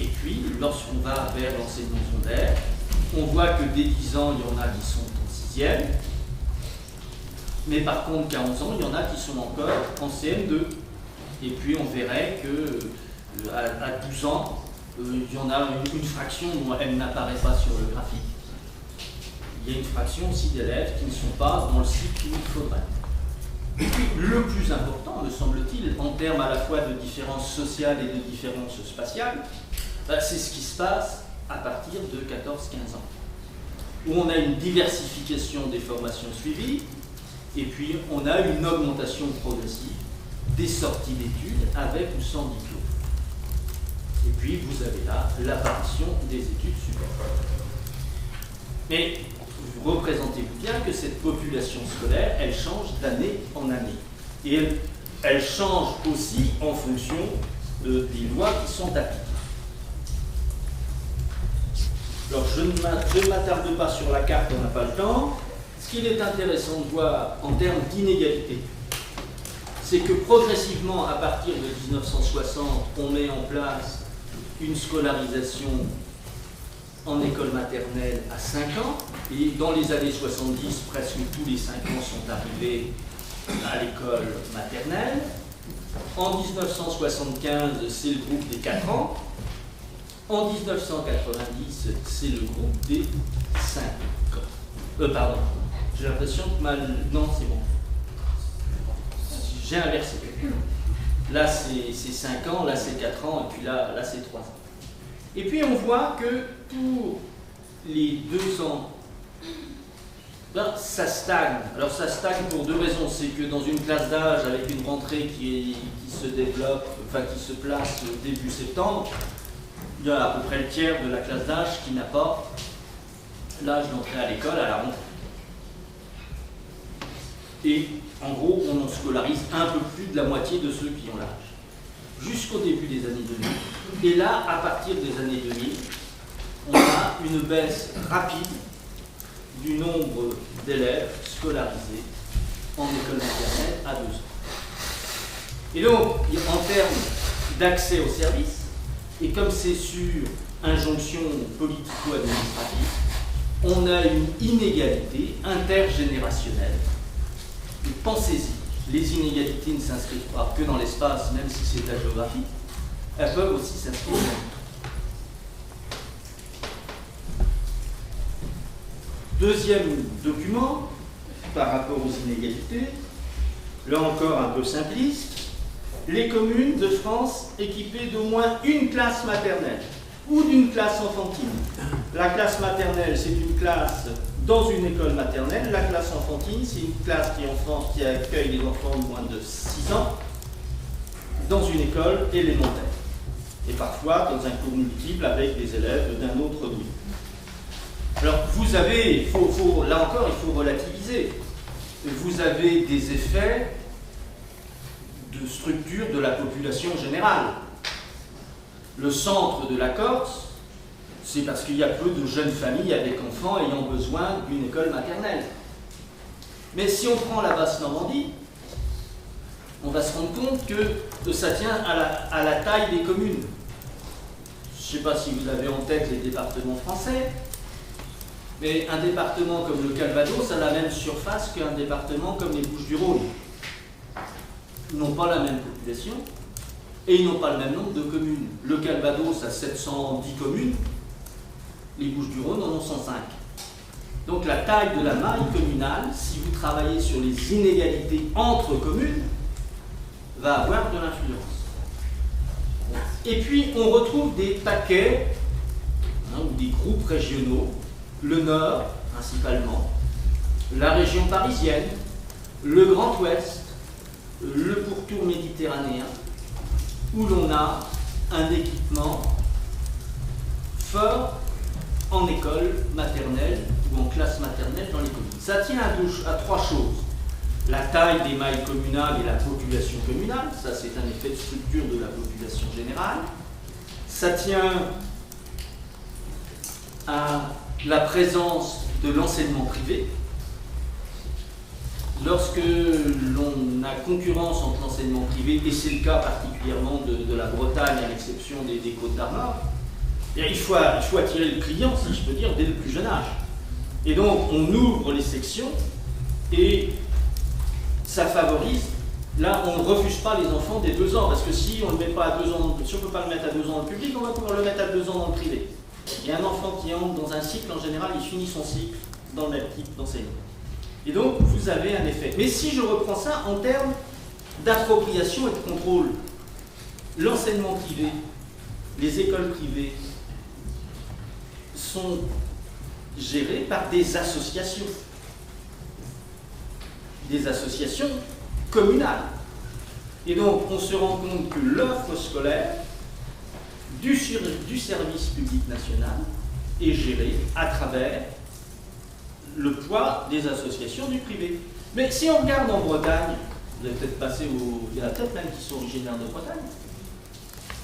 Et puis, lorsqu'on va vers l'enseignement secondaire, on voit que dès 10 ans, il y en a qui sont en 6e. Mais par contre, qu'à 11 ans, il y en a qui sont encore en CM2. Et puis, on verrait qu'à 12 ans, il y en a une fraction dont elle n'apparaît pas sur le graphique. Il y a une fraction aussi d'élèves qui ne sont pas dans le cycle qu'il faudrait. Et puis, le plus important, me semble-t-il, en termes à la fois de différences sociales et de différences spatiales, c'est ce qui se passe à partir de 14-15 ans, où on a une diversification des formations suivies, et puis on a une augmentation progressive des sorties d'études avec ou sans diplôme. Et puis vous avez là l'apparition des études supérieures. Mais représentez-vous bien que cette population scolaire, elle change d'année en année. Et elle change aussi en fonction des lois qui sont appliquées. Alors, je ne m'attarde pas sur la carte, on n'a pas le temps. Ce qu'il est intéressant de voir en termes d'inégalité, c'est que progressivement, à partir de 1960, on met en place une scolarisation en école maternelle à 5 ans, et dans les années 70, presque tous les 5 ans sont arrivés à l'école maternelle. En 1975, c'est le groupe des 4 ans. En 1990, c'est le groupe des 5 ans. Pardon, j'ai l'impression que non, c'est bon. J'ai inversé. Là, c'est 5 ans, là, c'est 4 ans, et puis là c'est 3 ans. Et puis, on voit que pour les 2 ans Ben, ça stagne. Alors ça stagne pour deux raisons. C'est que dans une classe d'âge avec une rentrée qui se développe, enfin qui se place début septembre, il y a à peu près le tiers de la classe d'âge qui n'a pas l'âge d'entrer à l'école à la rentrée. Et en gros, on en scolarise un peu plus de la moitié de ceux qui ont l'âge. Jusqu'au début des années 2000. Et là, à partir des années 2000, on a une baisse rapide du nombre d'élèves scolarisés en école maternelle à 2 ans. Et donc, en termes d'accès aux services, et comme c'est sur injonction politico-administrative, on a une inégalité intergénérationnelle. Et pensez-y, les inégalités ne s'inscrivent pas que dans l'espace, même si c'est la géographie, elles peuvent aussi s'inscrire dans le temps. Deuxième document, par rapport aux inégalités, là encore un peu simpliste, les communes de France équipées d'au moins une classe maternelle ou d'une classe enfantine. La classe maternelle, c'est une classe dans une école maternelle. La classe enfantine, c'est une classe qui accueille les enfants de moins de 6 ans dans une école élémentaire. Et parfois dans un cours multiple avec des élèves d'un autre niveau. Alors, vous avez, là encore, il faut relativiser. Vous avez des effets de structure de la population générale. Le centre de la Corse, c'est parce qu'il y a peu de jeunes familles avec enfants ayant besoin d'une école maternelle. Mais si on prend la Basse-Normandie, on va se rendre compte que ça tient à la taille des communes. Je ne sais pas si vous avez en tête les départements français, mais un département comme le Calvados a la même surface qu'un département comme les Bouches-du-Rhône. Ils n'ont pas la même population et ils n'ont pas le même nombre de communes. Le Calvados a 710 communes, les Bouches-du-Rhône en ont 105. Donc la taille de la maille communale, si vous travaillez sur les inégalités entre communes, va avoir de l'influence. Et puis on retrouve des paquets ou des groupes régionaux, le Nord principalement, la région parisienne, le Grand Ouest, le pourtour méditerranéen, où l'on a un équipement fort en école maternelle ou en classe maternelle dans les communes. Ça tient à trois choses. La taille des mailles communales et la population communale, ça c'est un effet de structure de la population générale. Ça tient à la présence de l'enseignement privé. Lorsque l'on a concurrence entre l'enseignement privé, et c'est le cas particulièrement de la Bretagne à l'exception des Côtes d'Armor, il faut attirer le client, si je peux dire, dès le plus jeune âge. Et donc on ouvre les sections et ça favorise. Là, on ne refuse pas les enfants dès 2 ans, parce que si on ne met pas à 2 ans, si on ne peut pas le mettre à 2 ans dans le public, on va pouvoir le mettre à 2 ans dans le privé. Et un enfant qui entre dans un cycle, en général, il finit son cycle dans le même type d'enseignement. Et donc, vous avez un effet. Mais si je reprends ça en termes d'appropriation et de contrôle, l'enseignement privé, les écoles privées sont gérées par des associations communales. Et donc, on se rend compte que l'offre scolaire du service public national est gérée à travers le poids des associations du privé. Mais si on regarde en Bretagne, vous avez peut-être passé il y en a peut-être même qui sont originaires de Bretagne.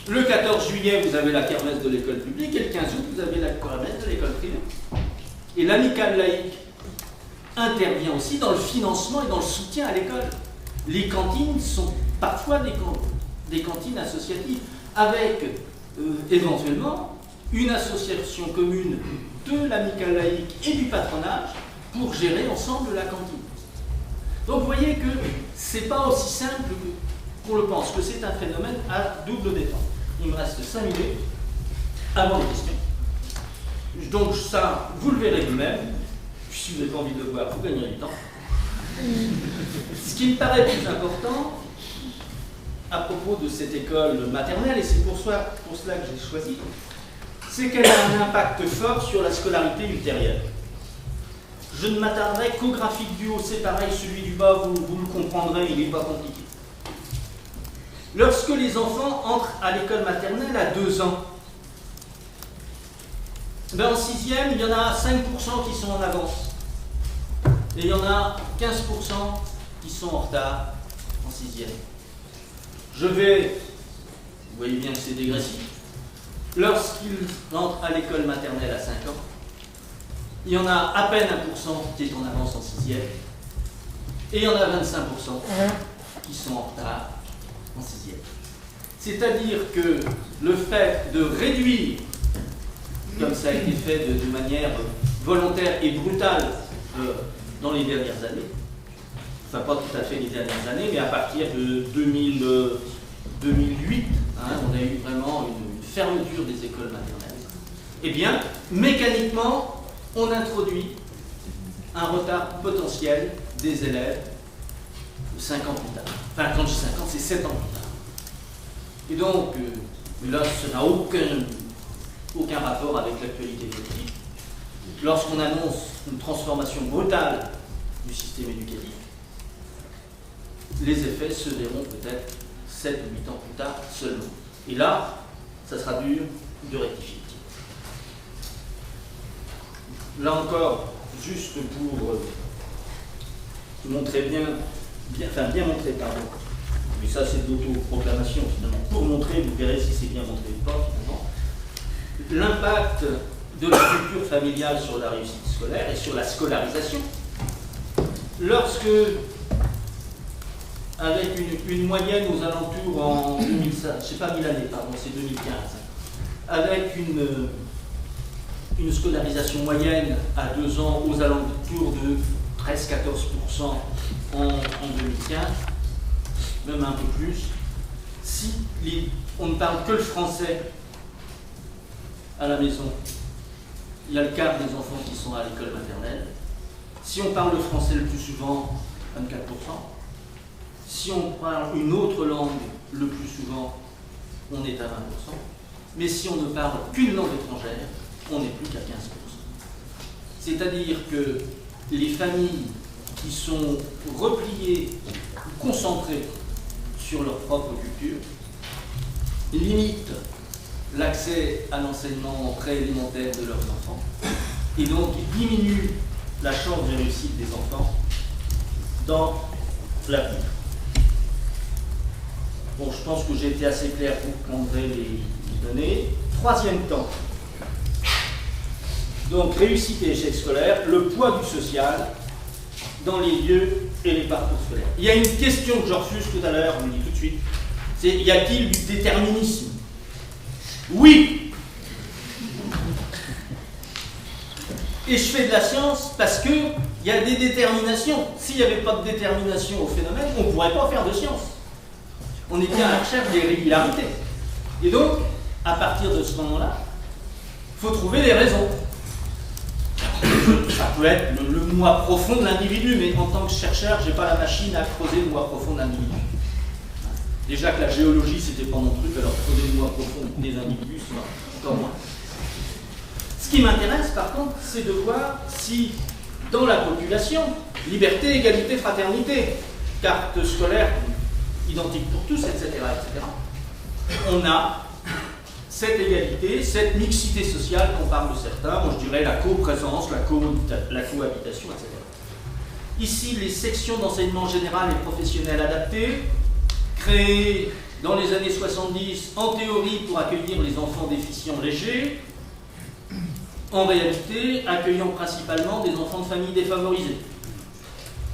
Le 14 juillet, vous avez la kermesse de l'école publique, et le 15 août, vous avez la kermesse de l'école privée. Et l'amicale laïque intervient aussi dans le financement et dans le soutien à l'école. Les cantines sont parfois des cantines associatives, avec éventuellement une association commune de l'amicale laïque et du patronage pour gérer ensemble la cantine. Donc vous voyez que ce n'est pas aussi simple qu'on le pense, que c'est un phénomène à double détente. Il me reste 5 minutes avant les questions. Donc ça, vous le verrez vous-même. Si vous n'avez pas envie de le voir, vous gagnerez du temps. Ce qui me paraît plus important, à propos de cette école maternelle, et c'est pour cela que j'ai choisi, c'est qu'elle a un impact fort sur la scolarité ultérieure. Je ne m'attarderai qu'au graphique du haut, c'est pareil, celui du bas, vous le comprendrez, il n'est pas compliqué. Lorsque les enfants entrent à l'école maternelle à 2 ans, ben en 6e, il y en a 5% qui sont en avance. Et il y en a 15% qui sont en retard en 6e. Je vais, vous voyez bien que c'est dégressif, lorsqu'ils entrent à l'école maternelle à 5 ans, il y en a à peine 1% qui est en avance en 6e, et il y en a 25% qui sont en retard en 6e. C'est-à-dire que le fait de réduire, comme ça a été fait de manière volontaire et brutale dans les dernières années, enfin pas tout à fait les dernières années, mais à partir de 2008, on a eu vraiment une fermeture des écoles maternelles, eh bien, mécaniquement, on introduit un retard potentiel des élèves 5 ans plus tard. Enfin, quand je dis 5 ans, c'est 7 ans plus tard. Et donc, là, ça n'a aucun rapport avec l'actualité politique. Lorsqu'on annonce une transformation brutale du système éducatif, les effets se verront peut-être 7 ou 8 ans plus tard seulement. Et là, ça sera dur de rectifier. Là encore, juste pour montrer bien montrer, pardon. Mais ça, c'est de l'autoproclamation, finalement. Pour montrer, vous verrez si c'est bien montré ou pas, finalement. L'impact de la culture familiale sur la réussite scolaire et sur la scolarisation. Lorsque, avec une moyenne aux alentours en 2005, je ne sais pas 1000 années, pardon, c'est 2015, avec une scolarisation moyenne à 2 ans aux alentours de 13-14% en 2015, même un peu plus, si on ne parle que le français à la maison, il y a le quart des enfants qui sont à l'école maternelle. Si on parle le français le plus souvent, 24%. Si on parle une autre langue le plus souvent, on est à 20%. Mais si on ne parle qu'une langue étrangère, on n'est plus qu'à 15%. C'est-à-dire que les familles qui sont repliées, concentrées sur leur propre culture, limitent l'accès à l'enseignement préélémentaire de leurs enfants et donc diminuent la chance de réussite des enfants dans l'avenir. Bon, je pense que j'ai été assez clair, vous prendrez les données. 3e temps. Donc, réussite et échec scolaire, le poids du social dans les lieux et les parcours scolaires. Il y a une question que je refuse tout à l'heure, je vous le dis tout de suite, c'est y a-t-il du déterminisme? Oui. Et je fais de la science parce qu'il y a des déterminations. S'il n'y avait pas de détermination au phénomène, on ne pourrait pas faire de science. On est bien à la recherche des régularités. Et donc, à partir de ce moment-là, il faut trouver des raisons. Ça peut être le moi profond de l'individu, mais en tant que chercheur, je n'ai pas la machine à creuser le moi profond de l'individu. Déjà que la géologie, c'était pas mon truc, alors creuser le moi profond des individus, c'est encore moins. Ce qui m'intéresse, par contre, c'est de voir si, dans la population, liberté, égalité, fraternité, carte scolaire identique pour tous, etc., on a cette égalité, cette mixité sociale qu'on parle de certains, moi je dirais la coprésence, la cohabitation, etc. Ici, les sections d'enseignement général et professionnel adaptées, créées dans les années 70, en théorie pour accueillir les enfants déficients légers, en réalité accueillant principalement des enfants de familles défavorisées.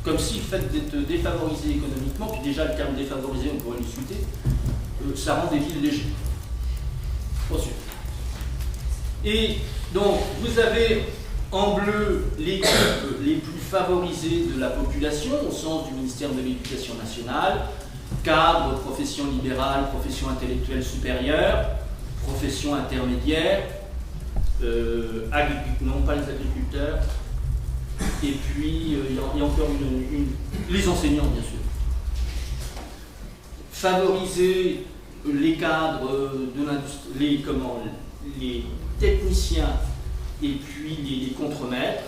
Comme si le fait d'être défavorisé économiquement, puis déjà le terme défavorisé, on pourrait discuter, ça rend des villes légères. Pas sûr. Et donc, vous avez en bleu les groupes les plus favorisés de la population, au sens du ministère de l'Éducation nationale, cadre, profession libérale, profession intellectuelle supérieure, profession intermédiaire, non pas les agriculteurs, et puis il y a encore les enseignants, bien sûr. Favoriser les cadres de l'industrie, les techniciens et puis les contremaîtres,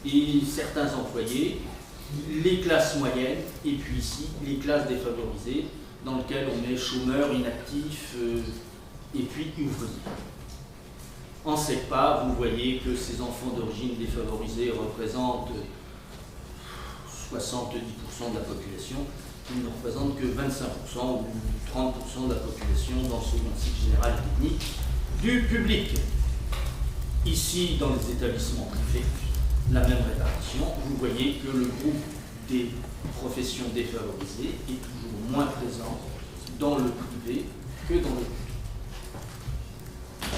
et certains employés, les classes moyennes, et puis ici, les classes défavorisées, dans lesquelles on met chômeurs, inactifs, et puis ouvriers. En SECPA, vous voyez que ces enfants d'origine défavorisée représentent 70% de la population, ils ne représentent que 25% ou 30% de la population dans ce cycle général technique du public. Ici, dans les établissements privés, la même répartition. Vous voyez que le groupe des professions défavorisées est toujours moins présent dans le privé que dans le public.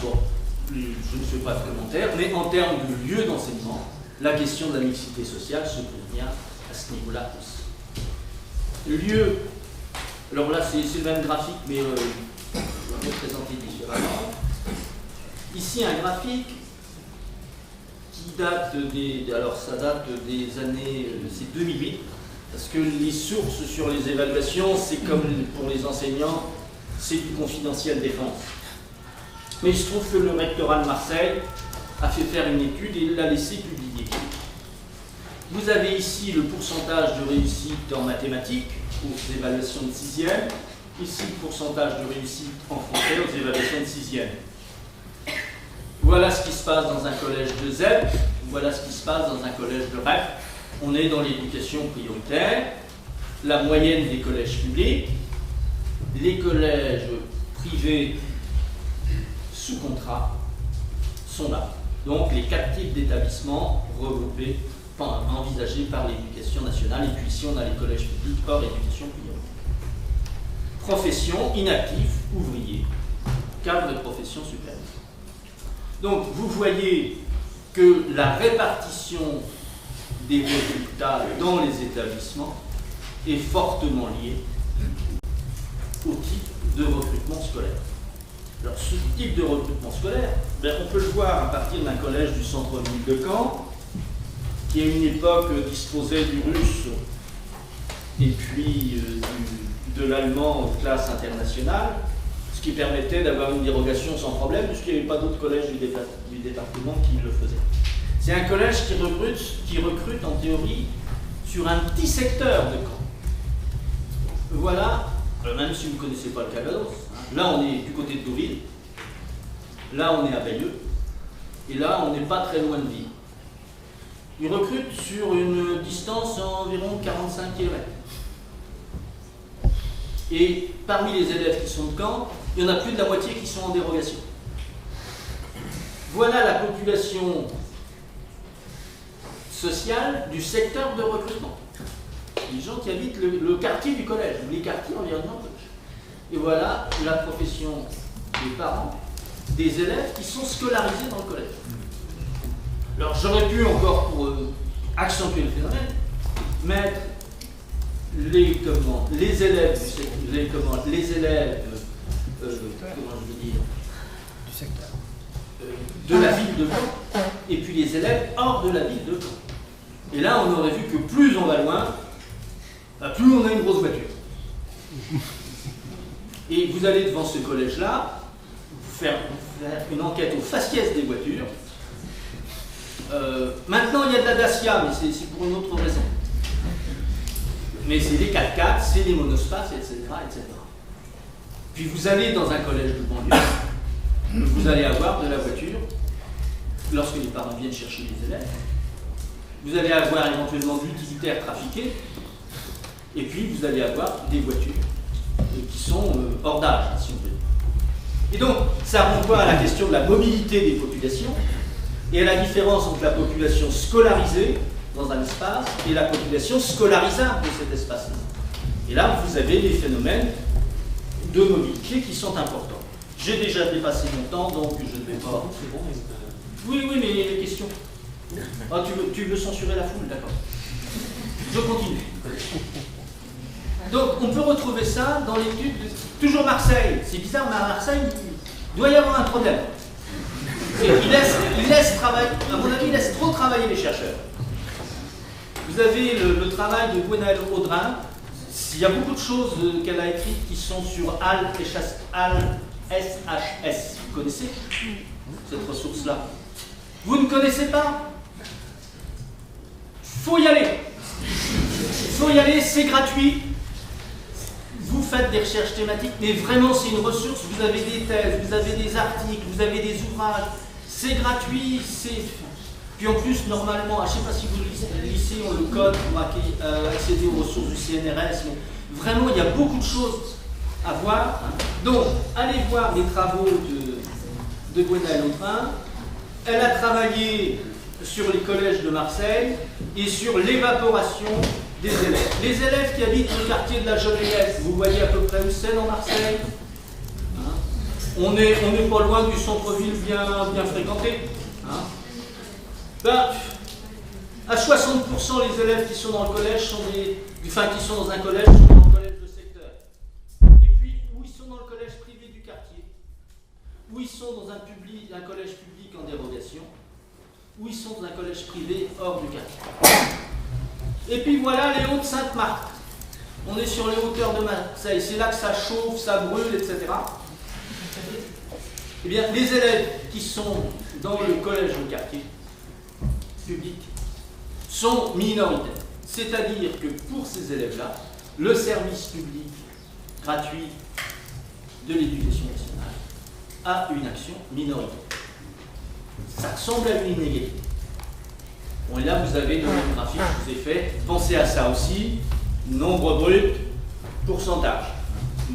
Bon, je ne fais pas de commentaire, mais en termes de lieu d'enseignement, la question de la mixité sociale se pose bien à ce niveau-là aussi. Lieu, alors là c'est le même graphique, mais je vais le présenter différemment. Ici un graphique qui date ça date des années, c'est 2008, parce que les sources sur les évaluations, c'est comme pour les enseignants, c'est du confidentiel défense. Mais il se trouve que le rectorat de Marseille a fait faire une étude et l'a laissé publier. Vous avez ici le pourcentage de réussite en mathématiques aux évaluations de 6e, ici le pourcentage de réussite en français aux évaluations de 6e. Voilà ce qui se passe dans un collège de ZEP, voilà ce qui se passe dans un collège de REP. On est dans l'éducation prioritaire, la moyenne des collèges publics, les collèges privés sous contrat sont là. Donc les 4 types d'établissements regroupés, envisagés par l'éducation nationale, et puis ici on a les collèges publics hors éducation prioritaire. Profession, inactif, ouvrier, cadre de profession supérieure. Donc vous voyez que la répartition des résultats dans les établissements est fortement liée au type de recrutement scolaire. Alors ce type de recrutement scolaire, on peut le voir à partir d'un collège du centre-ville de Caen, qui à une époque disposait du russe et puis de l'allemand en classe internationale, ce qui permettait d'avoir une dérogation sans problème, puisqu'il n'y avait pas d'autres collèges du département qui le faisaient. C'est un collège qui recrute en théorie sur un petit secteur de Caen. Voilà, même si vous ne connaissez pas le Calvados, là on est du côté de Deauville, là on est à Bayeux, et là on n'est pas très loin de Ville. Ils recrutent sur une distance environ 45 km. Et parmi les élèves qui sont de Caen, il y en a plus de la moitié qui sont en dérogation. Voilà la population sociale du secteur de recrutement. Les gens qui habitent le quartier du collège, les quartiers environnants du collège. Et voilà la profession des parents, des élèves qui sont scolarisés dans le collège. Alors j'aurais pu encore, pour accentuer le phénomène, mettre les élèves du secteur de la ville de Caen et puis les élèves hors de la ville de Caen. Et là, on aurait vu que plus on va loin, plus on a une grosse voiture. Et vous allez devant ce collège-là, faire une enquête au faciès des voitures. Maintenant, il y a de la Dacia, mais c'est pour une autre raison. Mais c'est des 4x4, c'est des monospaces, etc., etc. Puis vous allez dans un collège de banlieue, vous allez avoir de la voiture lorsque les parents viennent chercher les élèves. Vous allez avoir éventuellement de l'utilitaire trafiqué, et puis vous allez avoir des voitures qui sont hors d'âge, si on veut. Et donc, ça renvoie à la question de la mobilité des populations et à la différence entre la population scolarisée dans un espace et la population scolarisable de cet espace-là. Et là, vous avez des phénomènes de mobilité qui sont importants. J'ai déjà dépassé mon temps, donc je ne vais pas... Oui, mais les questions. Ah, tu veux censurer la foule, d'accord. Je continue. Donc, on peut retrouver ça dans l'étude de... Toujours Marseille. C'est bizarre, mais à Marseille, il doit y avoir un problème. Il laisse travailler, à mon avis, il laisse trop travailler les chercheurs. Vous avez le travail de Gwenaëlle Audrin. Il y a beaucoup de choses qu'elle a écrites qui sont sur AL SHS. Vous connaissez cette ressource-là? Vous ne connaissez pas? Faut y aller. Faut y aller, c'est gratuit. Vous faites des recherches thématiques, mais vraiment c'est une ressource. Vous avez des thèses, vous avez des articles, vous avez des ouvrages. C'est gratuit, c'est... Puis en plus, normalement, je ne sais pas si vous le lycée ont le code pour accéder aux ressources du CNRS, mais vraiment, il y a beaucoup de choses à voir. Donc, allez voir les travaux de Gwenaëlle Autrin. Elle a travaillé sur les collèges de Marseille et sur l'évaporation des élèves. Les élèves qui habitent le quartier de la Jonquette, vous voyez à peu près où c'est dans Marseille. On n'est pas loin du centre-ville bien fréquenté. Ben, à 60%, les élèves qui sont dans le collège qui sont dans un collège sont dans le collège de secteur. Et puis, où ils sont dans le collège privé du quartier, où ils sont dans un collège public en dérogation, où ils sont dans un collège privé hors du quartier. Et puis voilà les Hauts-de-Sainte-Marthe. On est sur les hauteurs de Marseille, c'est là que ça chauffe, ça brûle, etc. Eh bien, les élèves qui sont dans le collège de quartier public sont minoritaires. C'est-à-dire que pour ces élèves-là, le service public gratuit de l'éducation nationale a une action minoritaire. Ça ressemble à une inégalité. Bon, et là, vous avez le même graphique que je vous ai fait. Pensez à ça aussi. Nombre brut, pourcentage.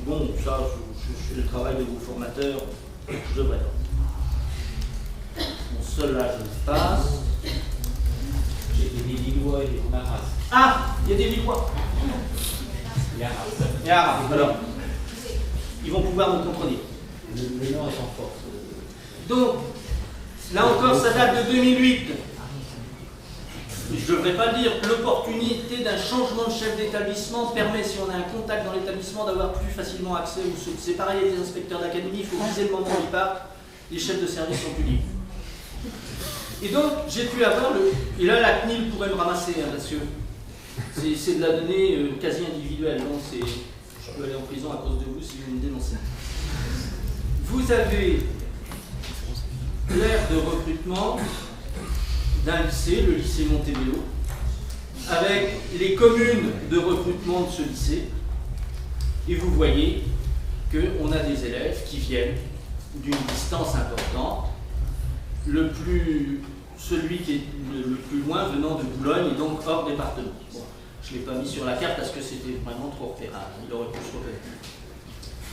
Bon, ça, je fais le travail de vos formateurs. Je devrais pas. Bon, cela, je le passe. J'ai des Lillois et des Maras. Ah, il y a des Lillois. Yara. Alors, ils vont pouvoir nous contredire. Le Nord est en force. Donc, là encore, ça date de 2008. Je ne devrais pas le dire, l'opportunité d'un changement de chef d'établissement permet, si on a un contact dans l'établissement, d'avoir plus facilement accès aux sources. C'est pareil avec les inspecteurs d'académie, il faut viser le moment où ils partent, les chefs de service sont plus libres. Et donc, j'ai pu avoir et là, la CNIL pourrait me ramasser, hein, parce que c'est de la donnée quasi individuelle, donc je peux aller en prison à cause de vous si vous me dénoncez. Vous avez l'aire de recrutement d'un lycée, le lycée Montebello, avec les communes de recrutement de ce lycée, et vous voyez qu'on a des élèves qui viennent d'une distance importante, celui qui est le plus loin venant de Boulogne et donc hors département. Bon, je ne l'ai pas mis sur la carte parce que c'était vraiment trop repérable, il aurait pu se repérer.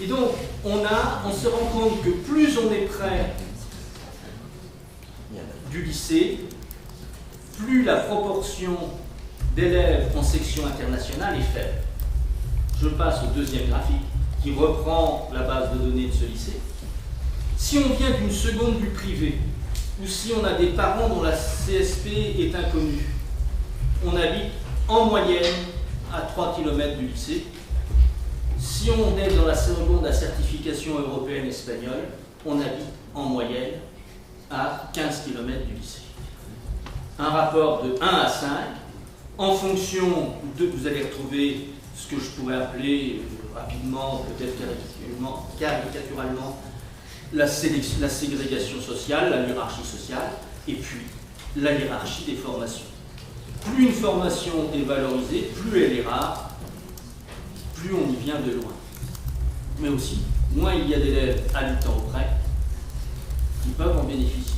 Et donc, on se rend compte que plus on est près du lycée, plus la proportion d'élèves en section internationale est faible. Je passe au deuxième graphique qui reprend la base de données de ce lycée. Si on vient d'une seconde du privé, ou si on a des parents dont la CSP est inconnue, on habite en moyenne à 3 km du lycée. Si on est dans la seconde à certification européenne espagnole, on habite en moyenne à 15 km du lycée. Un rapport de 1 à 5, en fonction de, vous allez retrouver ce que je pourrais appeler rapidement, peut-être caricaturalement, la ségrégation sociale, la hiérarchie sociale, et puis la hiérarchie des formations. Plus une formation est valorisée, plus elle est rare, plus on y vient de loin. Mais aussi, moins il y a d'élèves habitant auprès qui peuvent en bénéficier.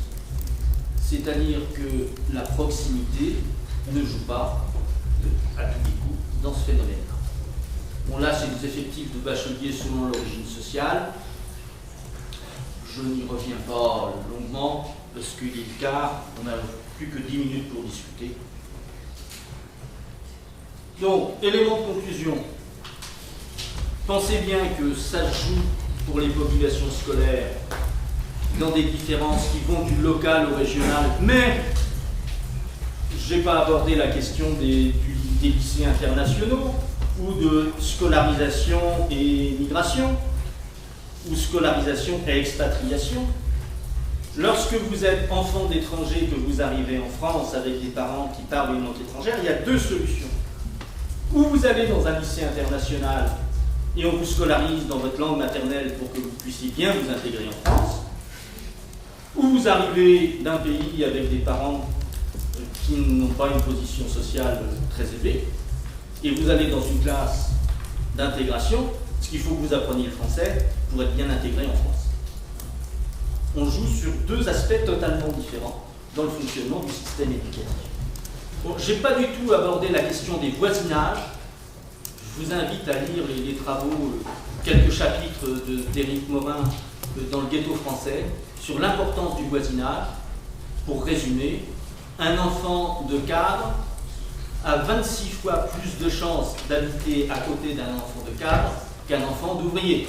C'est-à-dire que la proximité ne joue pas à tous les coups dans ce phénomène-là. Bon, là, c'est des effectifs de bacheliers selon l'origine sociale. Je n'y reviens pas longuement, parce qu'il est le quart, on n'a plus que 10 minutes pour discuter. Donc, élément de conclusion. Pensez bien que ça joue pour les populations scolaires dans des différences qui vont du local au régional, mais je n'ai pas abordé la question des lycées internationaux, ou de scolarisation et migration, ou scolarisation et expatriation. Lorsque vous êtes enfant d'étranger, que vous arrivez en France avec des parents qui parlent une langue étrangère, il y a deux solutions. Ou vous allez dans un lycée international et on vous scolarise dans votre langue maternelle pour que vous puissiez bien vous intégrer en France, ou vous arrivez d'un pays avec des parents qui n'ont pas une position sociale très élevée, et vous allez dans une classe d'intégration, ce qu'il faut que vous appreniez le français pour être bien intégré en France. On joue sur deux aspects totalement différents dans le fonctionnement du système éducatif. Bon, je n'ai pas du tout abordé la question des voisinages. Je vous invite à lire les travaux, quelques chapitres d'Éric Morin dans le ghetto français, sur l'importance du voisinage. Pour résumer, un enfant de cadre a 26 fois plus de chances d'habiter à côté d'un enfant de cadre qu'un enfant d'ouvrier.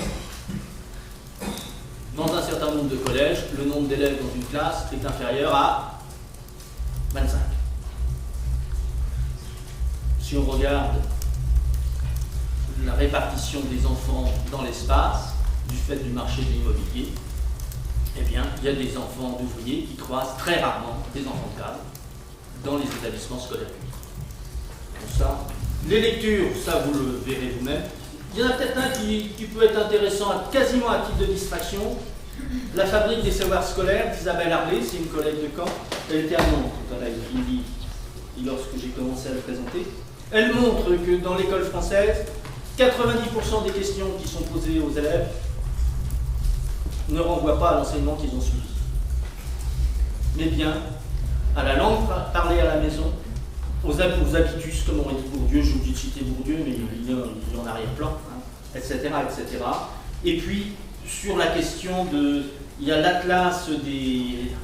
Dans un certain nombre de collèges, le nombre d'élèves dans une classe est inférieur à 25. Si on regarde la répartition des enfants dans l'espace, du fait du marché de l'immobilier, eh bien, il y a des enfants d'ouvriers qui croisent très rarement des enfants de cadre dans les établissements scolaires publics. Donc ça, les lectures, ça vous le verrez vous-même. Il y en a peut-être un qui peut être intéressant, quasiment à titre de distraction. La fabrique des savoirs scolaires d'Isabelle Arblay, c'est une collègue de Caen. Elle était à Nantes tout à l'heure, lorsque j'ai commencé à le présenter. Elle montre que dans l'école française, 90% des questions qui sont posées aux élèves ne renvoient pas à l'enseignement qu'ils ont suivi, mais bien à la langue parlée à la maison, aux habitus, comme aurait dit Bourdieu. J'ai oublié de citer Bourdieu, mais il est en arrière-plan, etc., etc. Et puis, sur la question il y a l'atlas des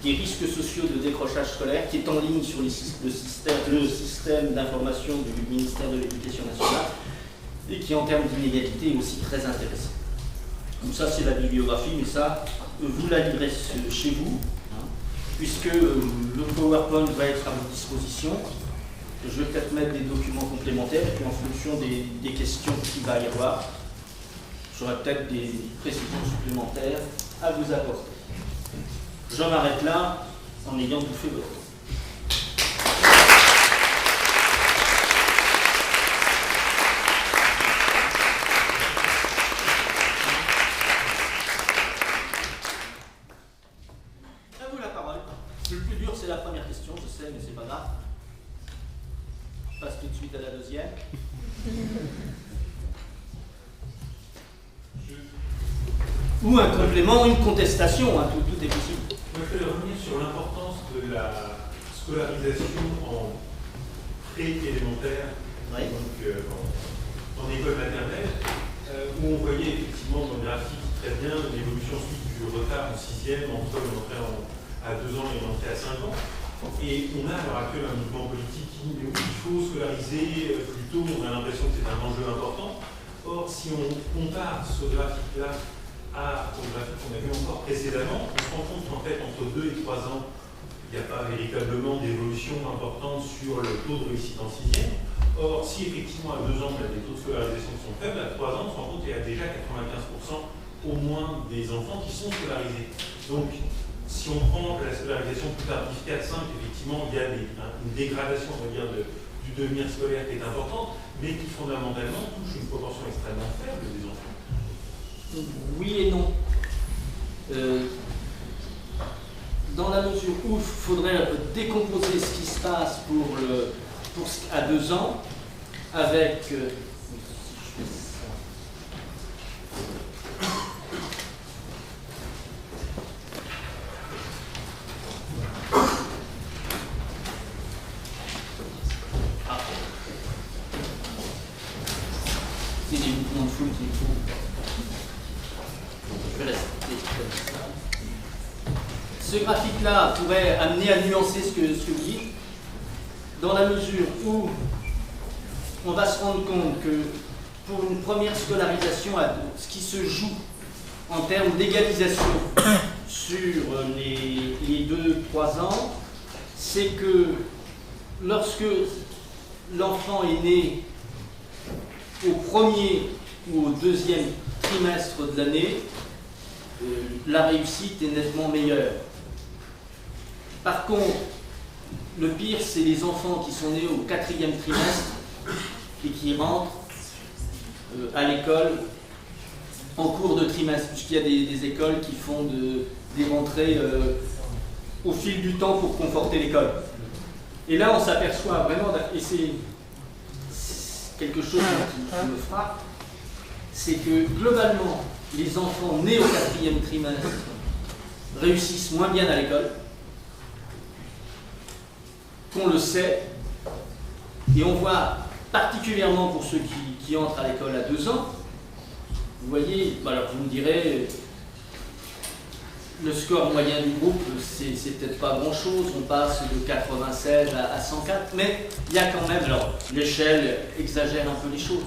risques sociaux de décrochage scolaire qui est en ligne sur le système d'information du ministère de l'Éducation nationale et qui, en termes d'inégalité, est aussi très intéressant. Donc ça, c'est la bibliographie, mais ça, vous la lirez chez vous, puisque le PowerPoint va être à votre disposition. Je vais peut-être mettre des documents complémentaires, et puis en fonction des questions qu'il va y avoir, j'aurai peut-être des précisions supplémentaires à vous apporter. Je m'arrête là, en ayant tout fait votre temps. À vous la parole. Le plus dur, c'est la première question, je sais, mais c'est pas grave. Je passe tout de suite à la deuxième. Ou un complément, une contestation, tout est possible. Moi, je voulais revenir sur l'importance de la scolarisation en pré-élémentaire, Oui. donc en école maternelle, où on voyait effectivement dans le graphique très bien l'évolution ensuite du retard en 6e entre l'entrée à 2 ans et l'entrée à 5 ans. Et on a à l'heure actuelle un mouvement politique qui dit mais oui, il faut scolariser plus tôt, on a l'impression que c'est un enjeu important. Or, si on compare ce graphique-là au graphique qu'on a vu encore précédemment, on se rend compte qu'en fait, entre 2 et 3 ans, il n'y a pas véritablement d'évolution importante sur le taux de réussite en 6e. Or, si effectivement à 2 ans, on a des taux de scolarisation qui sont faibles, à 3 ans, on se rend compte qu'il y a déjà 95% au moins des enfants qui sont scolarisés. Donc, si on prend la scolarisation plus tardive 4-5, effectivement, il y a une dégradation, on va dire, du devenir scolaire qui est importante, mais qui fondamentalement touche une proportion extrêmement faible des enfants. Oui et non. Dans la mesure où il faudrait décomposer ce qui se passe à 2 ans avec c'est des mouvements de foule qu'il faut. Je vais rester comme ça. Ce graphique-là pourrait amener à nuancer ce que vous dites, dans la mesure où on va se rendre compte que pour une première scolarisation à 2, ce qui se joue en termes d'égalisation sur les 2-3 ans, c'est que lorsque l'enfant est né au premier ou au deuxième trimestre de l'année, la réussite est nettement meilleure. Par contre, le pire, c'est les enfants qui sont nés au 4e trimestre et qui rentrent à l'école en cours de trimestre, puisqu'il y a des écoles qui font des rentrées au fil du temps pour conforter l'école. Et là, on s'aperçoit vraiment, et c'est quelque chose qui me frappe, c'est que globalement, les enfants nés au 4e trimestre réussissent moins bien à l'école, qu'on le sait, et on voit particulièrement pour ceux qui entrent à l'école à 2 ans, vous voyez, alors vous me direz, le score moyen du groupe, c'est peut-être pas grand-chose, on passe de 96 à 104, mais il y a quand même, alors l'échelle exagère un peu les choses,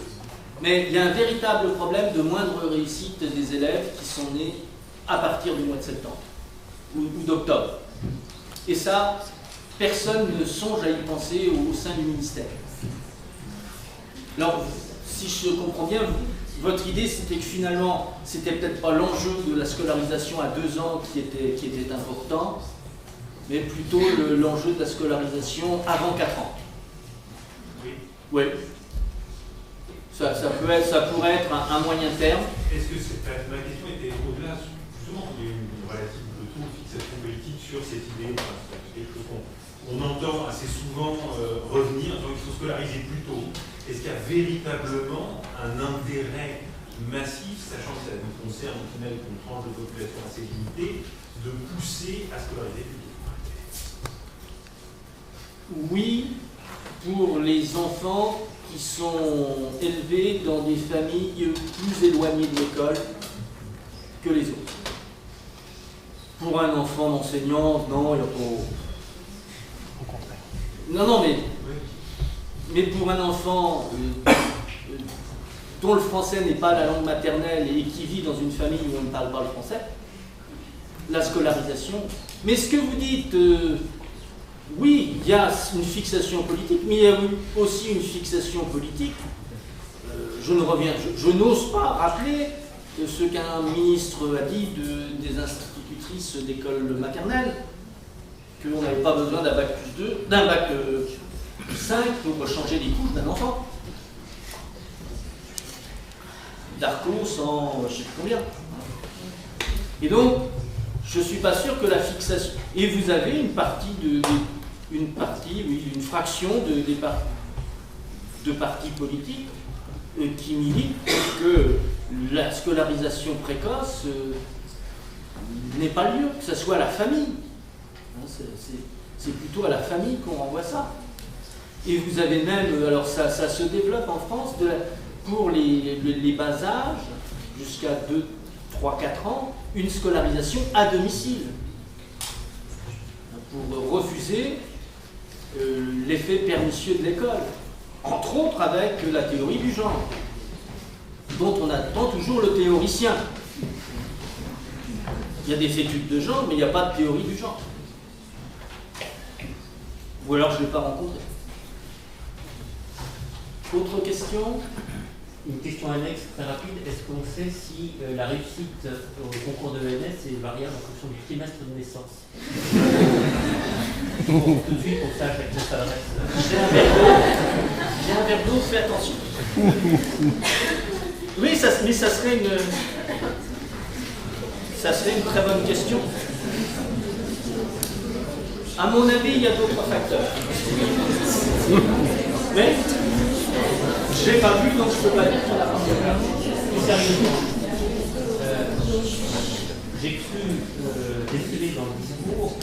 mais il y a un véritable problème de moindre réussite des élèves qui sont nés à partir du mois de septembre ou d'octobre. Et ça, personne ne songe à y penser au sein du ministère. Alors, si je comprends bien, votre idée, c'était que finalement, c'était peut-être pas l'enjeu de la scolarisation à 2 ans qui était important, mais plutôt l'enjeu de la scolarisation avant 4 ans. Oui. Oui. Ça pourrait être un moyen terme. Est-ce que ma question était au-delà, justement, il y a une relative fixation politique sur cette idée, c'est quelque chose qu'on entend assez souvent revenir, donc il faut scolariser plus tôt. Est-ce qu'il y a véritablement un intérêt massif, sachant que ça nous concerne au final une tranche de population assez limitée, de pousser à scolariser plus tôt? Oui, pour les enfants qui sont élevés dans des familles plus éloignées de l'école que les autres. Pour un enfant d'enseignant, non, il n'y a pas... Non, mais pour un enfant dont le français n'est pas la langue maternelle et qui vit dans une famille où on ne parle pas le français, la scolarisation... Mais ce que vous dites, oui, il y a une fixation politique, mais il y a aussi une fixation politique. Je n'ose pas rappeler ce qu'un ministre a dit des institutrices d'école maternelle, qu'on n'avait pas besoin d'un bac plus 2, d'un bac 5 pour changer les couches d'un enfant. Darcos sans je ne sais plus combien. Et donc, je ne suis pas sûr que la fixation... Et vous avez une fraction de partis politiques qui militent pour que la scolarisation précoce n'ait pas lieu, que ce soit à la famille. C'est plutôt à la famille qu'on renvoie ça. Et vous avez même, alors ça se développe en France, pour les bas âges, jusqu'à 2, 3, 4 ans, une scolarisation à domicile, pour refuser l'effet pernicieux de l'école, entre autres avec la théorie du genre, dont on attend toujours le théoricien. Il y a des études de genre, mais il n'y a pas de théorie du genre. Ou alors je ne l'ai pas rencontré. Autre question? Une question annexe très rapide. Est-ce qu'on sait si la réussite au concours de ENS est variable en fonction du trimestre de naissance? Tout de suite, on sache à qui ça s'adresse. J'ai un verre d'eau, fais attention. Oui, mais ça serait une très bonne question. À mon avis, il y a d'autres facteurs. Mais je n'ai pas vu, donc je ne peux pas dire qu'on a pas. Plus sérieusement, j'ai cru déceler dans le discours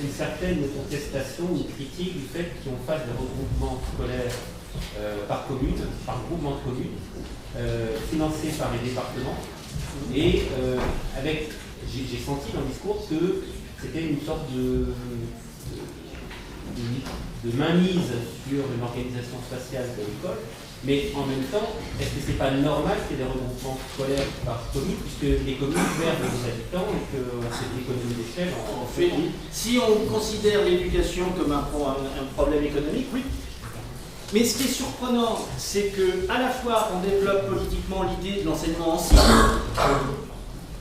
une certaine contestation, une critique du fait qu'on fasse des regroupements scolaires par commune, par groupement de communes, financés par les départements. Et j'ai senti dans le discours que c'était une sorte de mainmise sur une organisation spatiale de l'école, mais en même temps, est-ce que c'est pas normal qu'il y ait des regroupements scolaires par commune, puisque les communes perdent des habitants et qu'on fait de l'économie d'échelle en fait. Si on considère l'éducation comme un problème économique, oui. Mais ce qui est surprenant, c'est que à la fois on développe politiquement l'idée de l'enseignement en cycle,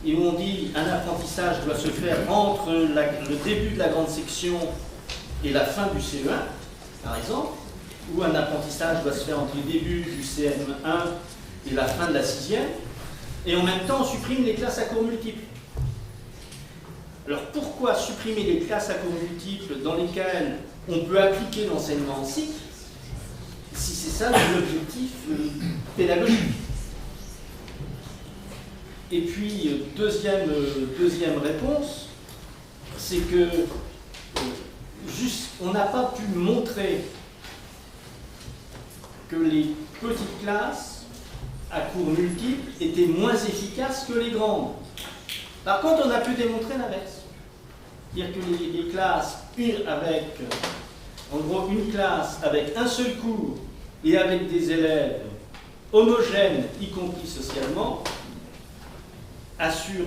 et où on dit un apprentissage doit se faire entre le début de la grande section et la fin du CE1, par exemple, ou un apprentissage doit se faire entre le début du CM1 et la fin de la 6e, et en même temps on supprime les classes à cours multiples. Alors pourquoi supprimer les classes à cours multiples dans lesquelles on peut appliquer l'enseignement en cycle si c'est ça l'objectif pédagogique. Et puis, deuxième réponse, c'est que on n'a pas pu montrer que les petites classes à cours multiples étaient moins efficaces que les grandes. Par contre, on a pu démontrer l'inverse. C'est-à-dire que les classes, en gros, une classe avec un seul cours et avec des élèves homogènes, y compris socialement, assure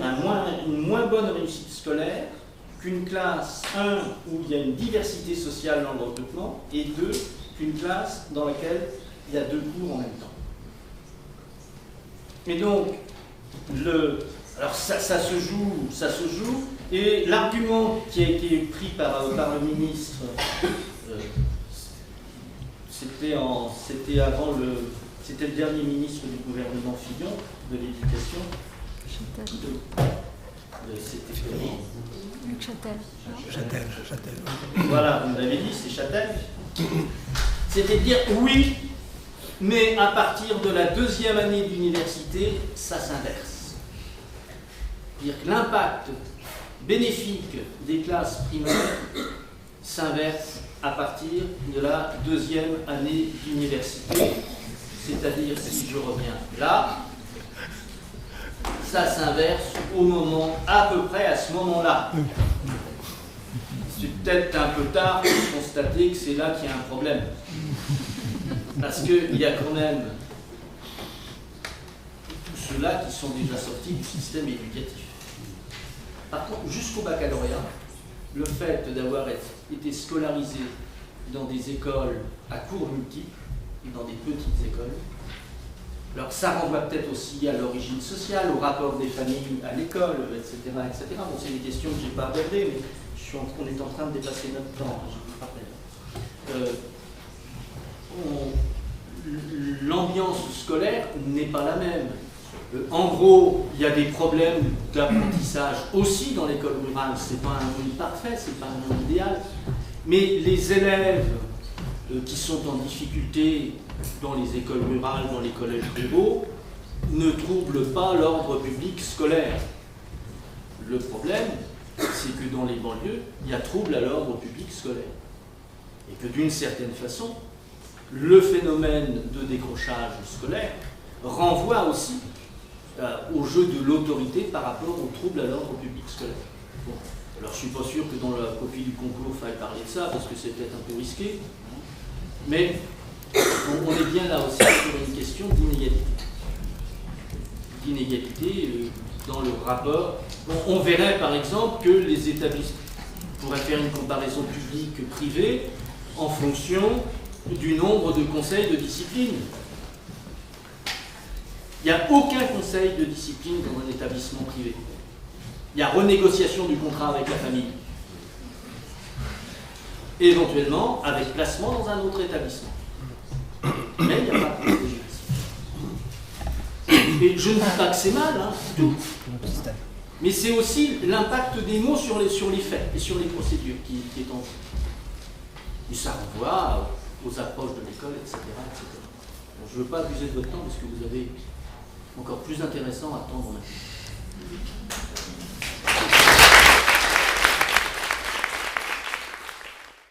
une moins bonne réussite scolaire qu'une classe 1 où il y a une diversité sociale dans le regroupement et 2 qu'une classe dans laquelle il y a 2 cours en même temps. Et donc, alors ça se joue, et l'argument qui a été pris par le ministre, c'était le dernier ministre du gouvernement Fillon de l'éducation. Châtel. Voilà, vous l'avez dit, c'est Châtel. C'était de dire oui, mais à partir de la 2e année d'université, ça s'inverse. C'est-à-dire que l'impact bénéfique des classes primaires s'inverse à partir de la 2e année d'université. C'est-à-dire, si je reviens là, ça s'inverse à peu près à ce moment-là. C'est peut-être un peu tard pour constater que c'est là qu'il y a un problème. Parce qu'il y a quand même tous ceux-là qui sont déjà sortis du système éducatif. Par contre, jusqu'au baccalauréat, le fait d'avoir été scolarisé dans des écoles à cours multiples, dans des petites écoles, alors ça renvoie peut-être aussi à l'origine sociale, au rapport des familles à l'école, etc. etc. Bon, c'est des questions que je n'ai pas abordées, mais on est en train de dépasser notre temps, je vous rappelle. L'ambiance scolaire n'est pas la même. En gros, il y a des problèmes d'apprentissage aussi dans l'école rurale. Ce n'est pas un monde parfait, ce n'est pas un monde idéal. Mais les élèves qui sont en difficulté dans les écoles rurales, dans les collèges ruraux, ne troublent pas l'ordre public scolaire. Le problème, c'est que dans les banlieues, il y a trouble à l'ordre public scolaire. Et que d'une certaine façon, le phénomène de décrochage scolaire renvoie aussi au jeu de l'autorité par rapport aux troubles à l'ordre public scolaire. Bon. Alors je ne suis pas sûr que dans la copie du concours, il faille parler de ça, parce que c'est peut-être un peu risqué, mais on est bien là aussi sur une question d'inégalité. D'inégalité dans le rapport. On verrait par exemple que les établissements pourraient faire une comparaison publique-privée en fonction du nombre de conseils de discipline. Il n'y a aucun conseil de discipline dans un établissement privé. Il y a renégociation du contrat avec la famille. Éventuellement, avec placement dans un autre établissement. Mais il n'y a pas de conseil. Et je ne dis pas que c'est mal, hein, tout. Mais c'est aussi l'impact des mots sur les faits et sur les procédures qui est en jeu. Et ça renvoie aux approches de l'école, etc. etc. Bon, je ne veux pas abuser de votre temps parce que vous avez encore plus intéressant à attendre maintenant.